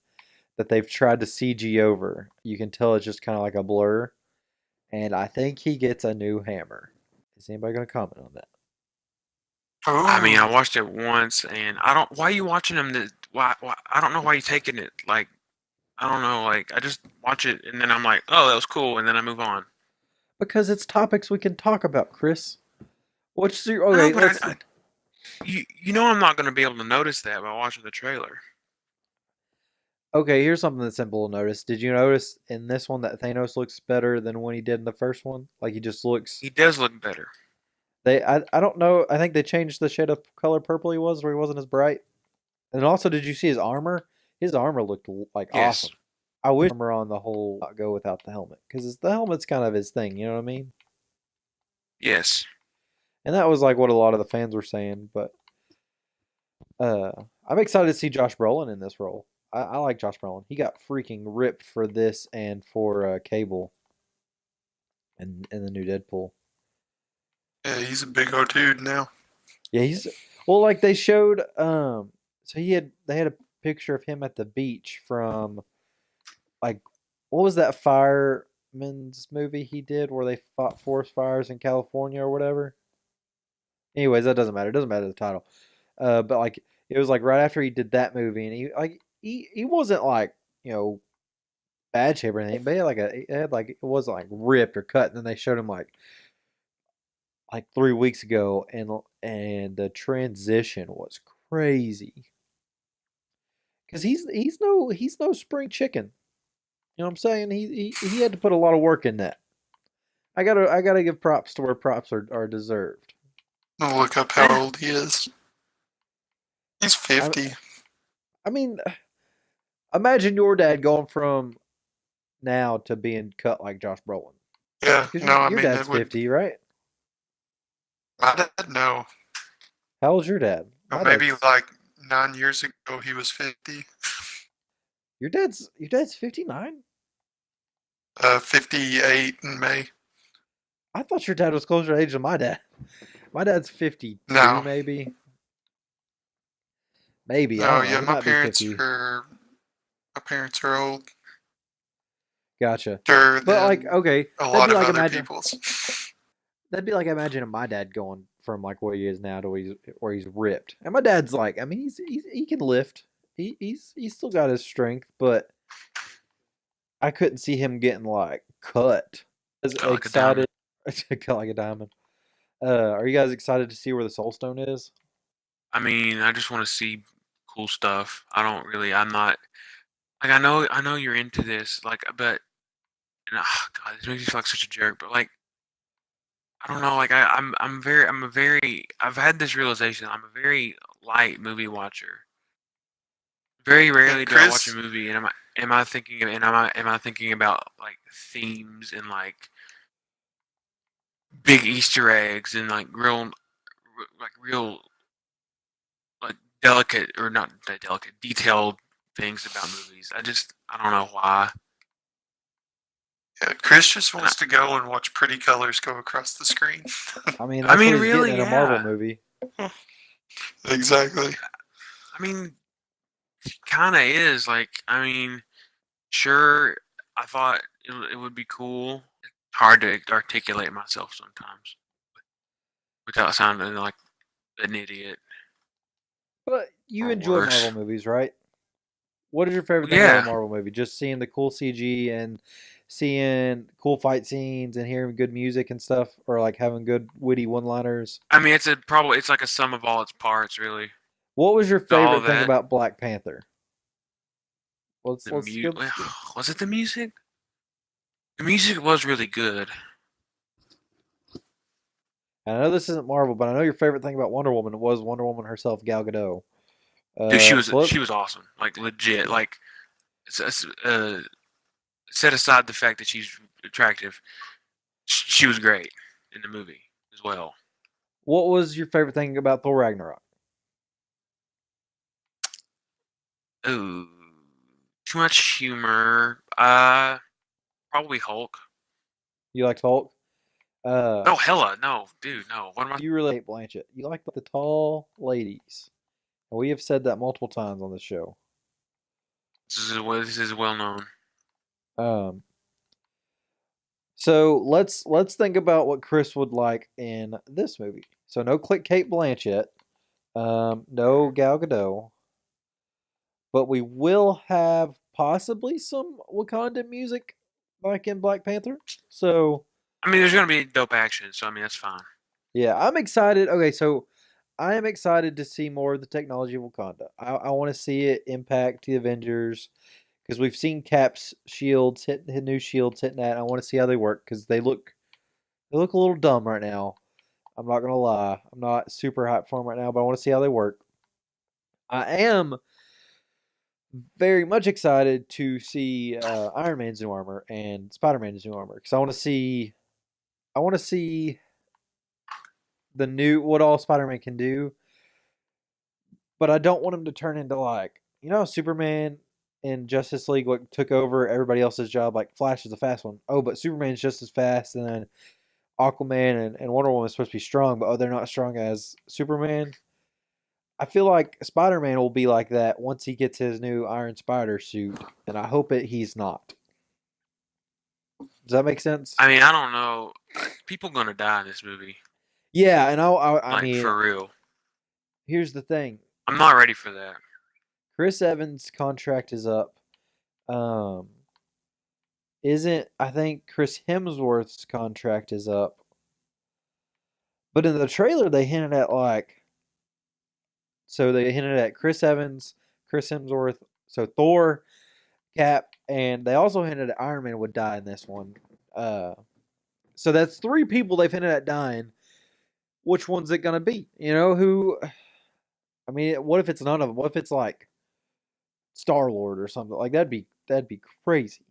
that they've tried to CG over. You can tell it's just kind of like a blur. And I think he gets a new hammer. Is anybody going to comment on that? I mean, I Ooh. watched it once, and I don't. Why are you watching them? Why? I don't know why you taking it. Like, I don't know. Like, I just watch it, and then I'm like, oh, that was cool, and then I move on. Because it's topics we can talk about, Chris. What's your No, okay? but Let's. you know, I'm not gonna be able to notice that by watching the trailer. Okay, here's something that's simple to notice. Did you notice in this one that Thanos looks better than when he did in the first one? Like he just looks. He does look better. I don't know. I think they changed the shade of color purple he was, where he wasn't as bright. And also, did you see his armor? His armor looked like Yes. awesome. I wish armor on the whole not go without the helmet because the helmet's kind of his thing. You know what I mean? Yes. And that was like what a lot of the fans were saying. But uh, I'm excited to see Josh Brolin in this role. I like Josh Brolin. He got freaking ripped for this and for Cable and in the new Deadpool. Yeah, he's a big old dude now. Yeah, he's well. Like they showed. So they had a picture of him at the beach from like what was that fireman's movie he did where they fought forest fires in California or whatever. Anyways, that doesn't matter. It doesn't matter the title. But like it was like right after he did that movie, and he wasn't like bad shape or anything, but he had like it wasn't like ripped or cut. And then they showed him like 3 weeks ago, and the transition was crazy because he's no spring chicken. You know what I'm saying? He had to put a lot of work in that. I gotta give props to where props are deserved. I'll look up how old he is. He's I 50. I mean, imagine your dad going from now to being cut like Josh Brolin. Yeah, Because no, I your mean, dad's it would. 50, right? My dad, no. How old's your dad? Or My maybe dad's like 9 years ago he was 50. your dad's 59. 58 in May. I thought your dad was closer to age than my dad. My dad's 52, No, maybe. Maybe I no, don't know. yeah, He might be 50. my parents are old. Gotcha. Older But like, than okay, a that'd lot be of like other imagine people's. that'd be like imagining my dad going from like where he is now to where he's ripped. And my dad's like, I mean, he can lift. He's still got his strength, but I couldn't see him getting like cut. I was Cut like a diamond. excited, cut like a diamond. Are you guys excited to see where the Soul Stone is? I mean, I just want to see cool stuff. I don't really. I'm not like I know you're into this. Like, but and, God, this makes me feel like such a jerk. But like, I don't know. Like, I've had this realization. I'm a very light movie watcher. Very Yeah, rarely do I watch a Chris, movie and am I thinking and am I thinking about like themes and like big Easter eggs and like real like delicate or not delicate detailed things about movies. I don't know why. yeah, Chris just And wants to go and watch pretty colors go across the screen. I mean, I that's what mean, he's getting really, in a Marvel yeah. movie. Exactly. I mean, kind of is like. I mean, sure. I thought it would be cool. Hard to articulate myself sometimes without sounding like an idiot. But you Or enjoy worse. Marvel movies, right? What is your favorite thing about a Yeah, Marvel movie? Just seeing the cool CG and seeing cool fight scenes and hearing good music and stuff, or like having good witty one-liners. I mean it's like a sum of all its parts, really. What was your All of favorite thing that, about Black Panther? Let's the let's mu let's get. was it the music? The music was really good. I know this isn't Marvel, but I know your favorite thing about Wonder Woman was Wonder Woman herself, Gal Gadot. Dude, So let, she was awesome, like legit. Like, set aside the fact that she's attractive, she was great in the movie as well. what was your favorite thing about Thor Ragnarok? Ooh. Too much humor. Probably Hulk. You liked Hulk? No, hella, no, dude, no. What am I? You really hate Blanchett. You like the tall ladies. And we have said that multiple times on the show. This is well known. Um, so let's think about what Chris would like in this movie. So no Kate Blanchett, no Gal Gadot, but we will have possibly some Wakanda music like in Black Panther. So I mean, there's gonna be dope action, so I mean that's fine. yeah, I'm excited. Okay, so I am excited to see more of the technology of Wakanda. I want to see it impact the Avengers because we've seen Cap's shields hit new shields hitting that. I want to see how they work because they look a little dumb right now. I'm not gonna lie. I'm not super hyped for them right now, but I want to see how they work. I am very much excited to see Iron Man's new armor and Spider Man's new armor because I want to see the new what all Spider Man can do, but I don't want him to turn into like Superman in Justice League what took over everybody else's job. Like Flash is a fast one. Oh, but Superman's just as fast, and then Aquaman and Wonder Woman is supposed to be strong, but they're not as strong as Superman. I feel like Spider Man will be like that once he gets his new Iron Spider suit, and I hope he's not. Does that make sense? I mean, I don't know. People gonna die in this movie. Yeah, and I Like mean, for real. here's the thing: I'm not ready for that. Chris Evans' contract is up. Um, isn't I think Chris Hemsworth's contract is up, but in the trailer they hinted at they hinted at Chris Evans, Chris Hemsworth, so Thor, Cap, and they also hinted at Iron Man would die in this one. So that's three people they've hinted at dying. Which one's it gonna be? Who? I mean, what if it's none of them? What if it's like Star Lord or something? Like that'd be crazy.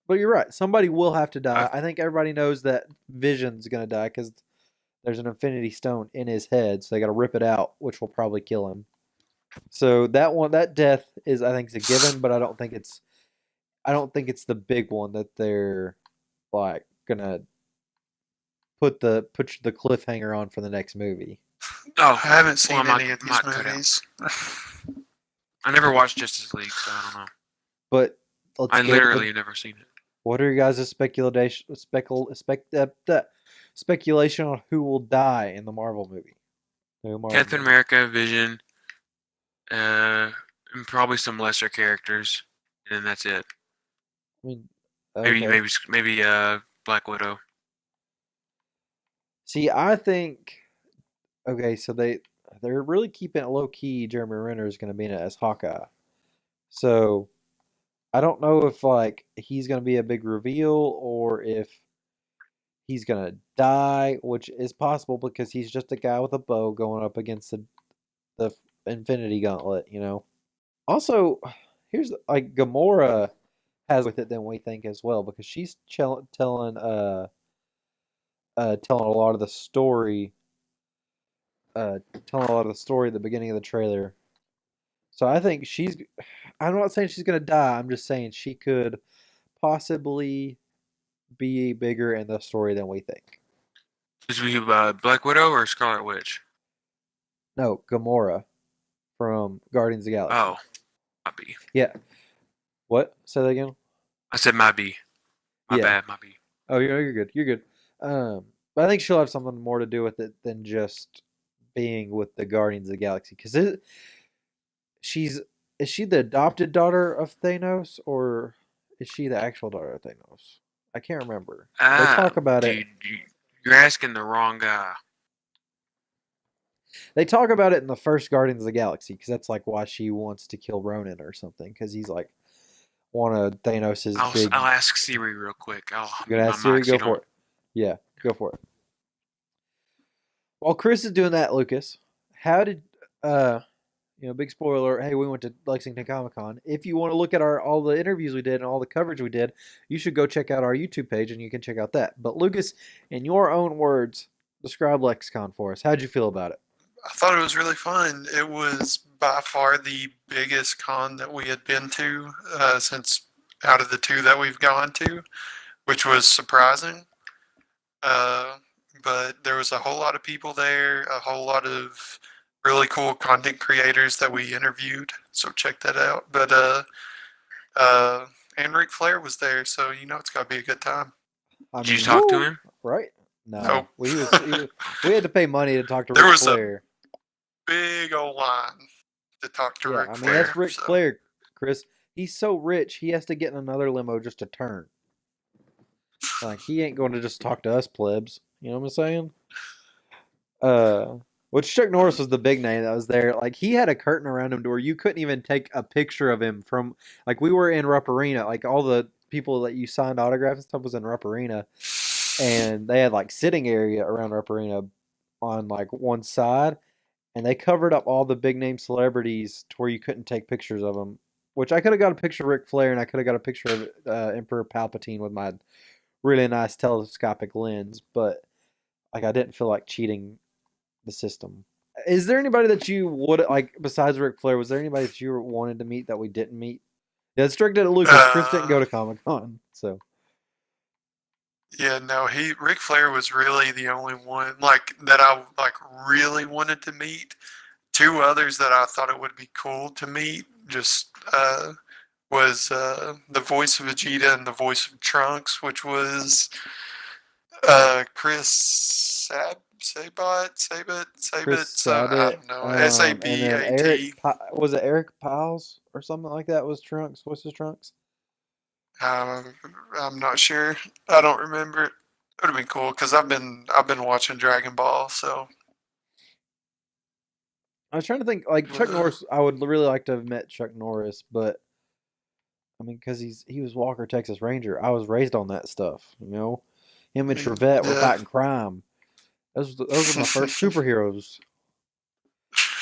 But you're right. Somebody will have to die. I think everybody knows that Vision's gonna die because there's an Infinity Stone in his head, so they got to rip it out, which will probably kill him. So that death is, I think, is a given, but I don't think it's the big one that they're like gonna put the cliffhanger on for the next movie. Oh, I haven't seen well, any of these not cut out. movies. I never watched Justice League, so I don't know. But I literally have never seen it. What are your guys' speculation on who will die in the Marvel movie? Captain America, Vision, and probably some lesser characters, and then that's it. I mean, Maybe Black Widow. See, I think okay, so they're really keeping it low key. Jeremy Renner is going to be in it as Hawkeye, so I don't know if like he's going to be a big reveal or if he's going to die, which is possible because he's just a guy with a bow going up against the Infinity Gauntlet. Also, here's like Gamora has with it than we think as well because she's telling a lot of the story. Telling a lot of the story at the beginning of the trailer. So I think I'm not saying she's gonna die. I'm just saying she could possibly be bigger in the story than we think. Is we Black Widow or Scarlet Witch? No, Gamora from Guardians of the Galaxy. Oh, might be. Yeah. What? Say that again. I said might be. My bad, might be. Oh, you're good. You're good. But I think she'll have something more to do with it than just being with the Guardians of the Galaxy. Because is she the adopted daughter of Thanos or is she the actual daughter of Thanos? I can't remember. They talk about it. You're asking the wrong guy. They talk about it in the first Guardians of the Galaxy because that's like why she wants to kill Ronan or something because he's like one of Thanos' big. I'll ask Siri real quick. You gonna ask Siri? Go for it. Yeah, go for it. While Chris is doing that, Lucas, how did big spoiler, hey, we went to Lexington Comic-Con. If you want to look at all the interviews we did and all the coverage we did, you should go check out our YouTube page and you can check out that. But Lucas, in your own words, describe LexCon for us. How'd you feel about it? I thought it was really fun. It was by far the biggest con that we had been to since out of the two that we've gone to, which was surprising. Uh, but there was a whole lot of people there, a whole lot of really cool content creators that we interviewed. So check that out. But and Ric Flair was there, so you know it's got to be a good time. I Did you mean, talk to woo, him? right? No, Nope. we had to pay money to talk to There Ric was a Flair. Big old line to talk to Yeah, Ric I mean Flair. that's Ric so. Flair, Chris. He's so rich, he has to get in another limo just to turn. Like he ain't going to just talk to us plebs. You know what I'm saying? Which Chuck Norris was the big name that was there. Like he had a curtain around him to where you couldn't even take a picture of him from. Like we were in Rupp Arena. Like all the people that you signed autographs and stuff was in Rupp Arena, and they had like sitting area around Rupp Arena on like one side, and they covered up all the big name celebrities to where you couldn't take pictures of them. Which I could have got a picture of Ric Flair, and I could have got a picture of Emperor Palpatine with my really nice telescopic lens, but like I didn't feel like cheating the system. Is there anybody that you would like besides Ric Flair? Was there anybody that you wanted to meet that we didn't meet? Yeah, it's directed at Lucas. Chris didn't go to Comic Con, so Yeah, no, Ric Flair was really the only one like that I like really wanted to meet. Two others that I thought it would be cool to meet just was the voice of Vegeta and the voice of Trunks, which was Chris Chris Sabat, I Sabat, don't know, and then Sabat. Was it Eric Piles or something like that? Was Trunks? What's his Trunks? I'm not sure. I don't remember it. It would have been cool because I've been watching Dragon Ball, so I was trying to think. Like Chuck Norris, I would really like to have met Chuck Norris, but I mean, because he was Walker Texas Ranger. I was raised on that stuff, you know. Him and Trevette were yeah. fighting crime. Those were my first superheroes.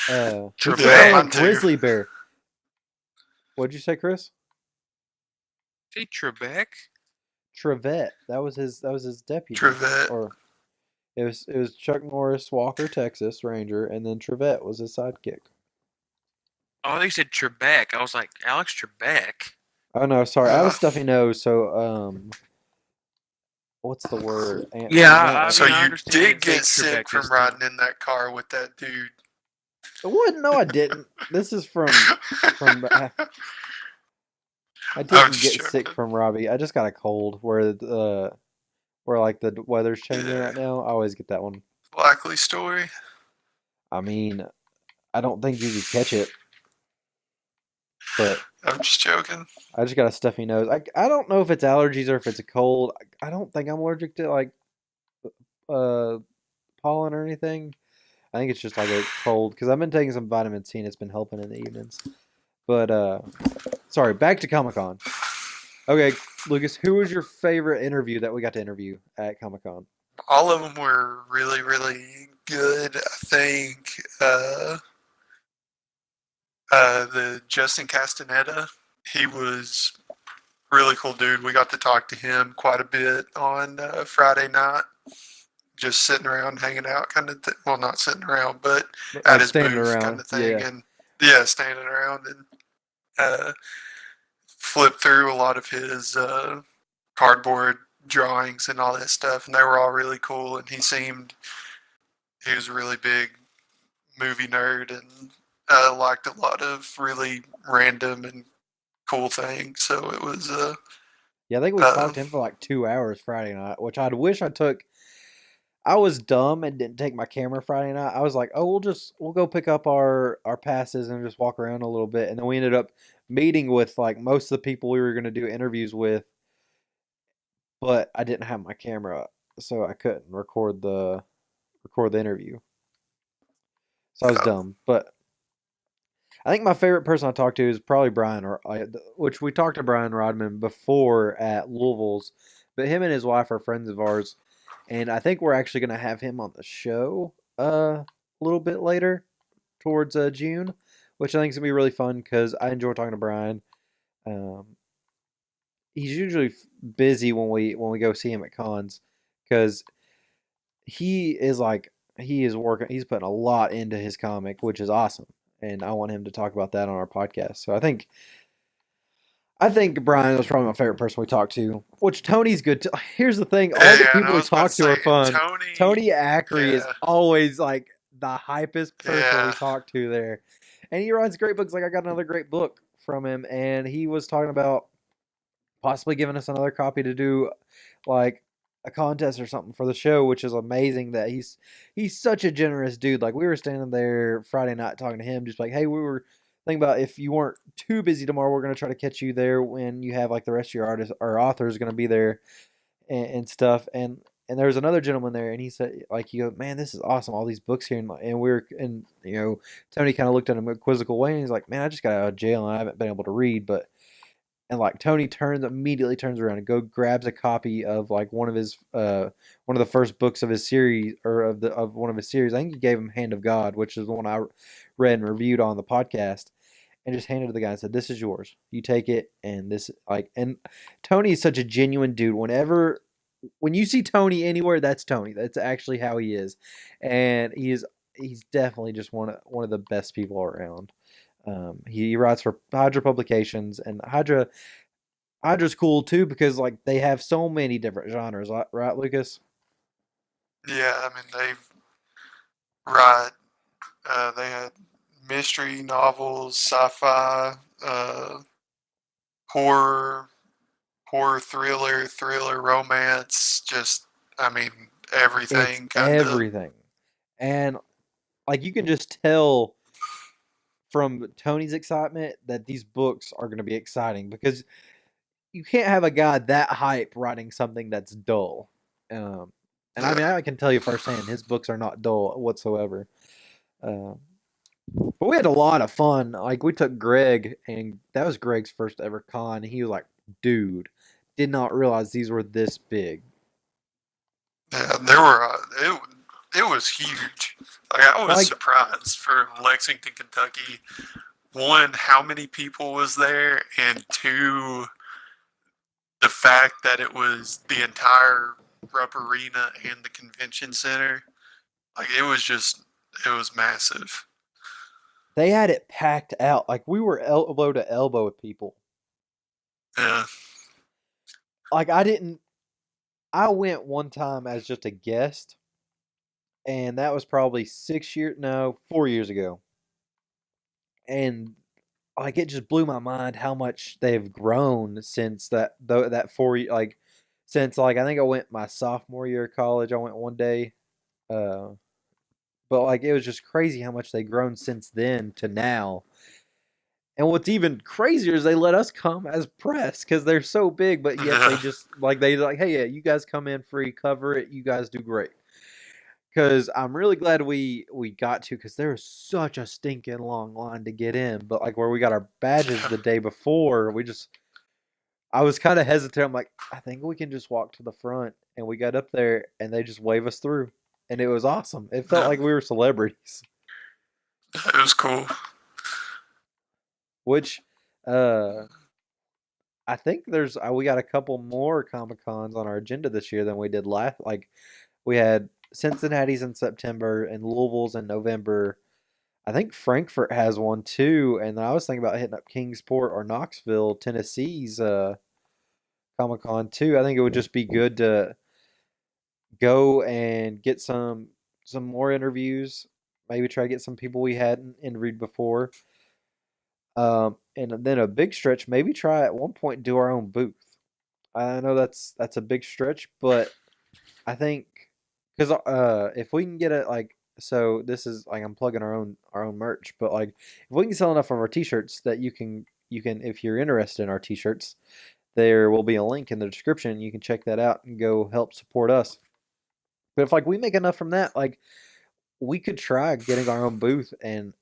Trevette, Yeah, mine too. Grizzly Bear. What'd you say, Chris? Say Trebek? Trevette. That was his deputy. Trevette. Or it was Chuck Norris, Walker Texas Ranger, and then Trevette was his sidekick. Oh, they said Trebek. I was like, Alex Trebek? Oh no, sorry. I have a stuffy nose, so what's the word? Yeah, So I you understand did you'd say get sick Trebek from this riding in that car with that dude. What? No, I didn't. This is from. I I'm didn't just get sick joking. from Robbie. I just got a cold where like the weather's changing Yeah. right now. I always get that one. Likely story. I mean, I don't think you could catch it, but I'm just joking. I just got a stuffy nose. I don't know if it's allergies or if it's a cold. I don't think I'm allergic to like uh pollen or anything. I think it's just like a cold because I've been taking some vitamin C and it's been helping in the evenings. But sorry, back to Comic Con. Okay, Lucas, who was your favorite interview that we got to interview at Comic Con? All of them were really, really good. I think the Justin Castaneda, he was really cool dude. We got to talk to him quite a bit on Friday night, just sitting around hanging out, kind of. Well, not sitting around, but at his standing booth, around, kind of thing, yeah. and yeah, standing around and flip through a lot of his cardboard drawings and all that stuff, and they were all really cool. And he was a really big movie nerd and liked a lot of really random and cool things. So it was Yeah, I think we talked to him for like 2 hours Friday night, which I'd wish I took. I was dumb and didn't take my camera Friday night. I was like, oh, we'll go pick up our passes and just walk around a little bit. And then we ended up meeting with like most of the people we were going to do interviews with, but I didn't have my camera, so I couldn't record the interview. So I was dumb. But I think my favorite person I talked to is probably Brian, which we talked to Brian Rodman before at Louisville's, but him and his wife are friends of ours. And I think we're actually going to have him on the show a little bit later towards June, which I think is going to be really fun because I enjoy talking to Brian. He's usually busy when we go see him at cons because he is working. He's putting a lot into his comic, which is awesome. and I want him to talk about that on our podcast. So I think Brian was probably my favorite person we talked to. Which Tony's good too. Here's the thing: all the Yeah, and people I we was about talk to to say, are and fun. Tony Ackery is yeah, always like the hypest person we yeah, talk to there, and he writes great books. Like I got another great book from him, and he was talking about possibly giving us another copy to do like a contest or something for the show, which is amazing that he's such a generous dude. Like we were standing there Friday night talking to him, just like, hey, we were thinking about if you weren't too busy tomorrow, we're gonna try to catch you there when you have like the rest of your artists or authors gonna be there and stuff. And there was another gentleman there, and he said, like, you go, man, this is awesome, all these books here, and we were, and Tony kind of looked at him in a quizzical way, and he's like, man, I just got out of jail and I haven't been able to read, but and like Tony immediately turns around and grabs a copy of like one of the first books of his series or of one of his series. I think he gave him Hand of God, which is the one I read and reviewed on the podcast, and just handed it to the guy and said, "This is yours. You take it." And this like and Tony is such a genuine dude. When you see Tony anywhere, that's Tony. That's actually how he is, and he's definitely just one of the best people around. He writes for Hydra Publications, and Hydra's cool too because like they have so many different genres, right, Lucas? yeah. I mean, right. They had mystery novels, sci-fi, horror, thriller, romance. Just, I mean, It's everything kind of. everything, and like you can just tell from Tony's excitement that these books are going to be exciting because you can't have a guy that hype writing something that's dull. Um, and I mean, I can tell you firsthand, his books are not dull whatsoever. Um, But we had a lot of fun. Like we took Greg, and that was Greg's first ever con. And he was like, "Dude, did not realize these were this big." Yeah, there were. It was huge. Like I was Like, surprised for Lexington, Kentucky. One, how many people was there, and two, the fact that it was the entire Rupp Arena and the convention center. Like it was massive. they had it packed out. Like we were elbow to elbow with people. Yeah, Like I didn't. I went one time as just a guest, and that was probably 6 years. No, 4 years ago. And like it just blew my mind how much they've grown since that like since like I think I went my sophomore year of college. I went one day. Uh, But like it was just crazy how much they've grown since then to now. And what's even crazier is they let us come as press because they're so big, but yet yeah, they like, hey, yeah, you guys come in free, cover it, you guys do great. Because I'm really glad we got to because there was such a stinking long line to get in. But like where we got our badges the day before, I was kind of hesitant. I'm like, I think we can just walk to the front, and we got up there, and they just wave us through, and it was awesome. It felt yeah. like we were celebrities. It was cool. Which, uh, I think we got a couple more Comic Cons on our agenda this year than we did last. Like we had Cincinnati's in September and Louisville's in November. I think Frankfurt has one too, and I was thinking about hitting up Kingsport or Knoxville, Tennessee's Comic Con too. I think it would just be good to go and get some more interviews. Maybe try to get some people we hadn't interviewed before. And then a big stretch, maybe try at one point do our own booth. I know that's a big stretch, but I think because if we can get it like so, this is like I'm plugging our own merch, but like if we can sell enough of our T-shirts that you can if you're interested in our T-shirts, there will be a link in the description. You can check that out and go help support us. But if like we make enough from that, like we could try getting our own booth and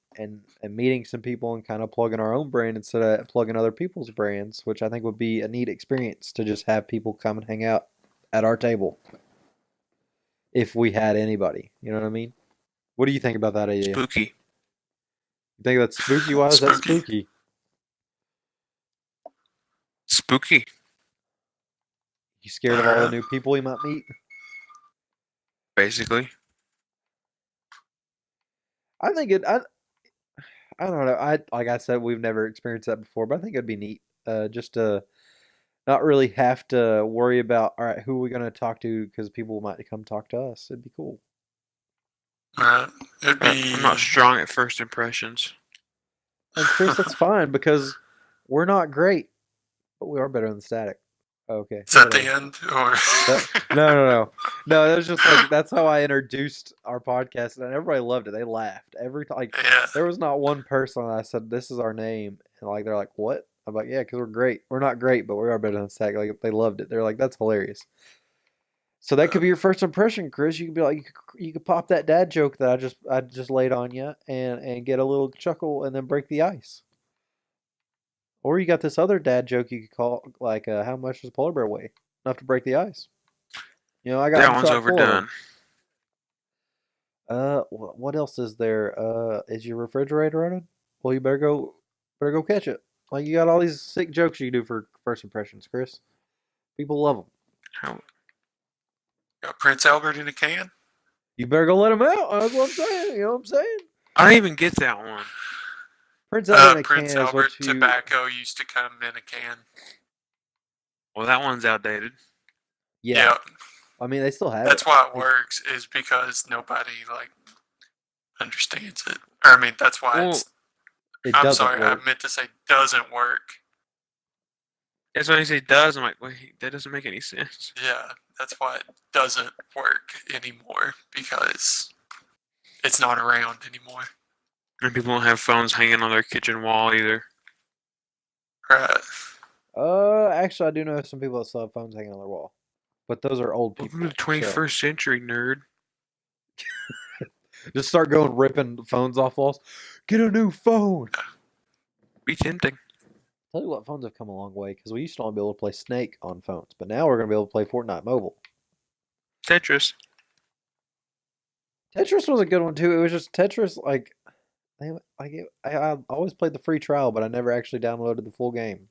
meeting some people and kind of plugging our own brand instead of plugging other people's brands, which I think would be a neat experience to just have people come and hang out at our table if we had anybody. You know what I mean? What do you think about that idea? Spooky. You think that's spooky? Why is that Spooky. spooky? Spooky. You scared of all the new people we might meet? Basically. I think it. I don't know. Like I said, we've never experienced that before, but I think it'd be neat. Just to not really have to worry about, all right, who are we gonna talk to? Because people might come talk to us. It'd be cool. It'd be. I'm not strong at first impressions. And Chris, that's fine because we're not great, but we are better than Static. Okay, Is that the whatever. end? Or No. That was just like that's how I introduced our podcast, and everybody loved it. They laughed every time. Like yeah. there was not one person I said this is our name, and like they're like, "What?" I'm like, "Yeah, because we're great. We're not great, but we are better than Static." Like they loved it. They're like, "That's hilarious." So that could be your first impression, Chris. You could be like, you could pop that dad joke that I just laid on you, and get a little chuckle, and then break the ice. Or you got this other dad joke you could call like, how much does a polar bear weigh? Enough to break the ice. You know, That I'm one's chock full of 'em. overdone. What else is there? Is your refrigerator running? Well, you better go catch it. Like you got all these sick jokes you do for first impressions, Chris. People love them. How, Got Prince Albert in a can. You better go let them out. That's what I'm saying. You know what I'm saying? I don't even get that one. Prince Albert in a Prince can is Albert what you. tobacco used to come in a can. Well, that one's outdated. Yeah. I mean, they still have That's it. why it works, is because nobody like understands it. Or I mean, that's why Well, it's. It I'm doesn't sorry, work. I meant to say doesn't work. That's when he say does. I'm like, wait, that doesn't make any sense. Yeah, that's why it doesn't work anymore, because it's not around anymore. And people don't have phones hanging on their kitchen wall either. Right. Actually, I do know some people that still have phones hanging on their wall, but those are old people. Welcome to the 21st century, nerd. Just start going ripping phones off walls. Get a new phone. Be tempting. Tell you what, phones have come a long way because we used to only be able to play Snake on phones, but now we're gonna be able to play Fortnite mobile. Tetris. Tetris was a good one too. It was just Tetris, like, I always played the free trial, but I never actually downloaded the full game.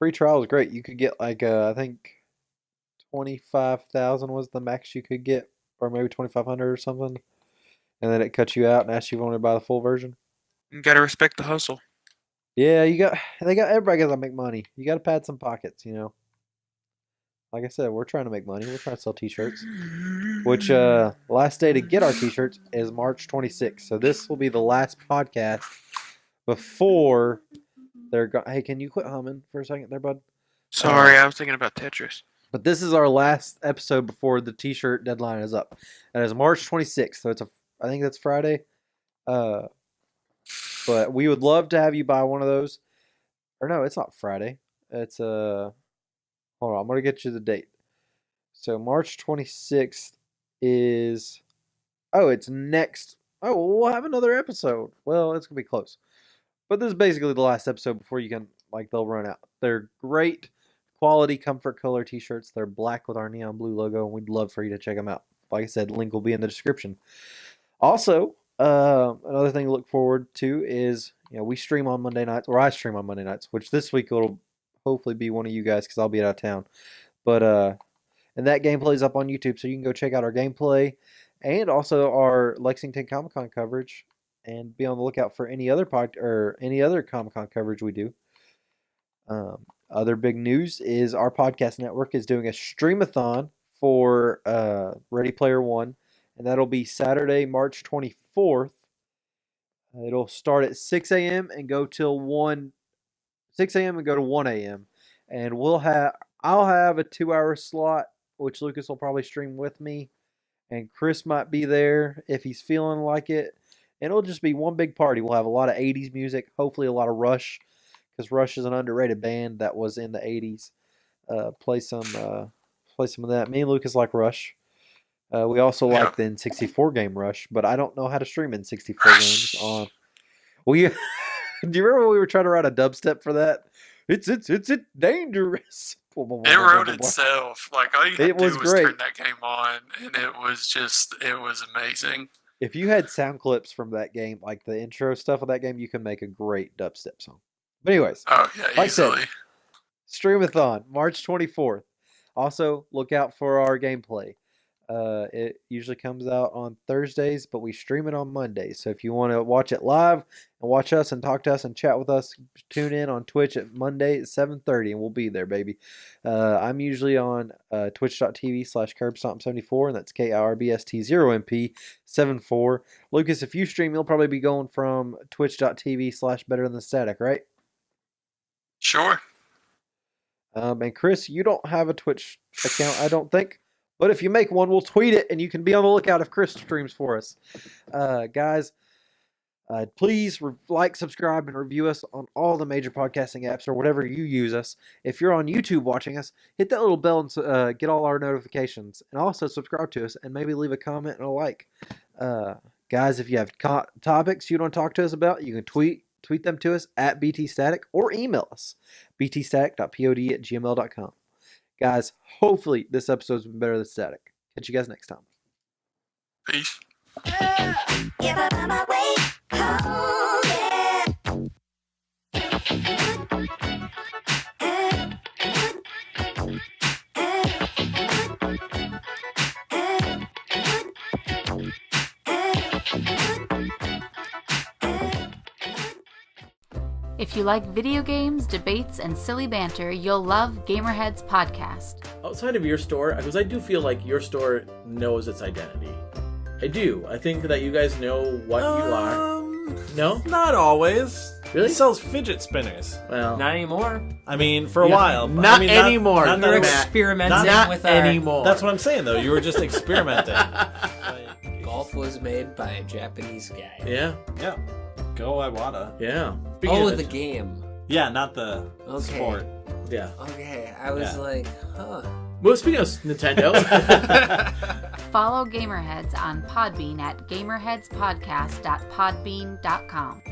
Free trial was great. You could get like I think 25,000 was the max you could get, or maybe 2,500 or something, and then it cut you out and asked you if you wanted to buy the full version. You gotta respect the hustle. Yeah, everybody got to make money. You got to pad some pockets, you know. Like I said, we're trying to make money. We're trying to sell t-shirts, which last day to get our t-shirts is March 26th. So this will be the last podcast before they're going. Hey, can you quit humming for a second there, bud? Sorry, I was thinking about Tetris. But this is our last episode before the t-shirt deadline is up. That is March 26th. So I think that's Friday. But we would love to have you buy one of those. Or no, it's not Friday. It's hold on, I'm gonna get you the date. So March 26th is it's next. Oh, well, we'll have another episode. Well, it's gonna be close. But this is basically the last episode before you can they'll run out. They're great quality comfort color t-shirts. They're black with our neon blue logo, and we'd love for you to check them out. Like I said, link will be in the description. Also, another thing to look forward to is, we stream on Monday nights, or I stream on Monday nights, which this week it'll hopefully be one of you guys because I'll be out of town. But and that gameplay is up on YouTube, so you can go check out our gameplay and also our Lexington Comic Con coverage, and be on the lookout for any other any other Comic Con coverage we do. Other big news is our podcast network is doing a streamathon for Ready Player One, and that'll be Saturday, March 24th. It'll start at 6 a.m. and go till 6 a.m. and go to 1 a.m. And I'll have a 2-hour slot, which Lucas will probably stream with me, and Chris might be there if he's feeling like it. And it'll just be one big party. We'll have a lot of 80s music, hopefully a lot of Rush, because Rush is an underrated band that was in the 80s. Play some of that. Me and Lucas like Rush. We also like the N64 game Rush, but I don't know how to stream N64 games on. Well, do you remember when we were trying to write a dubstep for that? It's dangerous. It wrote itself. Like all you had to do was great. turn that game on, and it was amazing. If you had sound clips from that game, like the intro stuff of that game, you can make a great dubstep song. But anyways, oh yeah, like easily. I said, Streamathon, March 24th. Also, look out for our gameplay. It usually comes out on Thursdays, but we stream it on Mondays. So if you want to watch it live and watch us and talk to us and chat with us, tune in on Twitch at Monday at 7:30, and we'll be there, baby. I'm usually on twitch.tv/curbstomp74, and that's KIRBST0MP74. Lucas, if you stream, you'll probably be going from twitch.tv/betterthanstatic, right? Sure. And Chris, you don't have a Twitch account, I don't think. But if you make one, we'll tweet it, and you can be on the lookout if Chris streams for us. Guys, please like, subscribe, and review us on all the major podcasting apps or whatever you use us. If you're on YouTube watching us, hit that little bell and get all our notifications. And also subscribe to us and maybe leave a comment and a like. Guys, if you have topics you want to talk to us about, you can tweet them to us at btstatic or email us, btstatic.pod@gmail.com. Guys, hopefully this episode's been better than static. Catch you guys next time. Peace. If I find my way home, If you like video games, debates, and silly banter, you'll love Gamerheads Podcast. Outside of your store, because I do feel like your store knows its identity. I do. I think that you guys know what you are. No? Not always. Really? It sells fidget spinners. Well, Not anymore. I mean, for a while. but- not I mean, anymore. Not, You're that- experimenting not with our... anymore. that's what I'm saying, though. You were just experimenting. Like, Golf was made by a Japanese guy. Yeah, yeah. Go Iwata. yeah. Oh, the game. Yeah, not the Okay. sport. Yeah. Okay, I was Yeah. like, huh. Well, speaking of Nintendo, Follow Gamerheads on Podbean at gamerheadspodcast.podbean.com.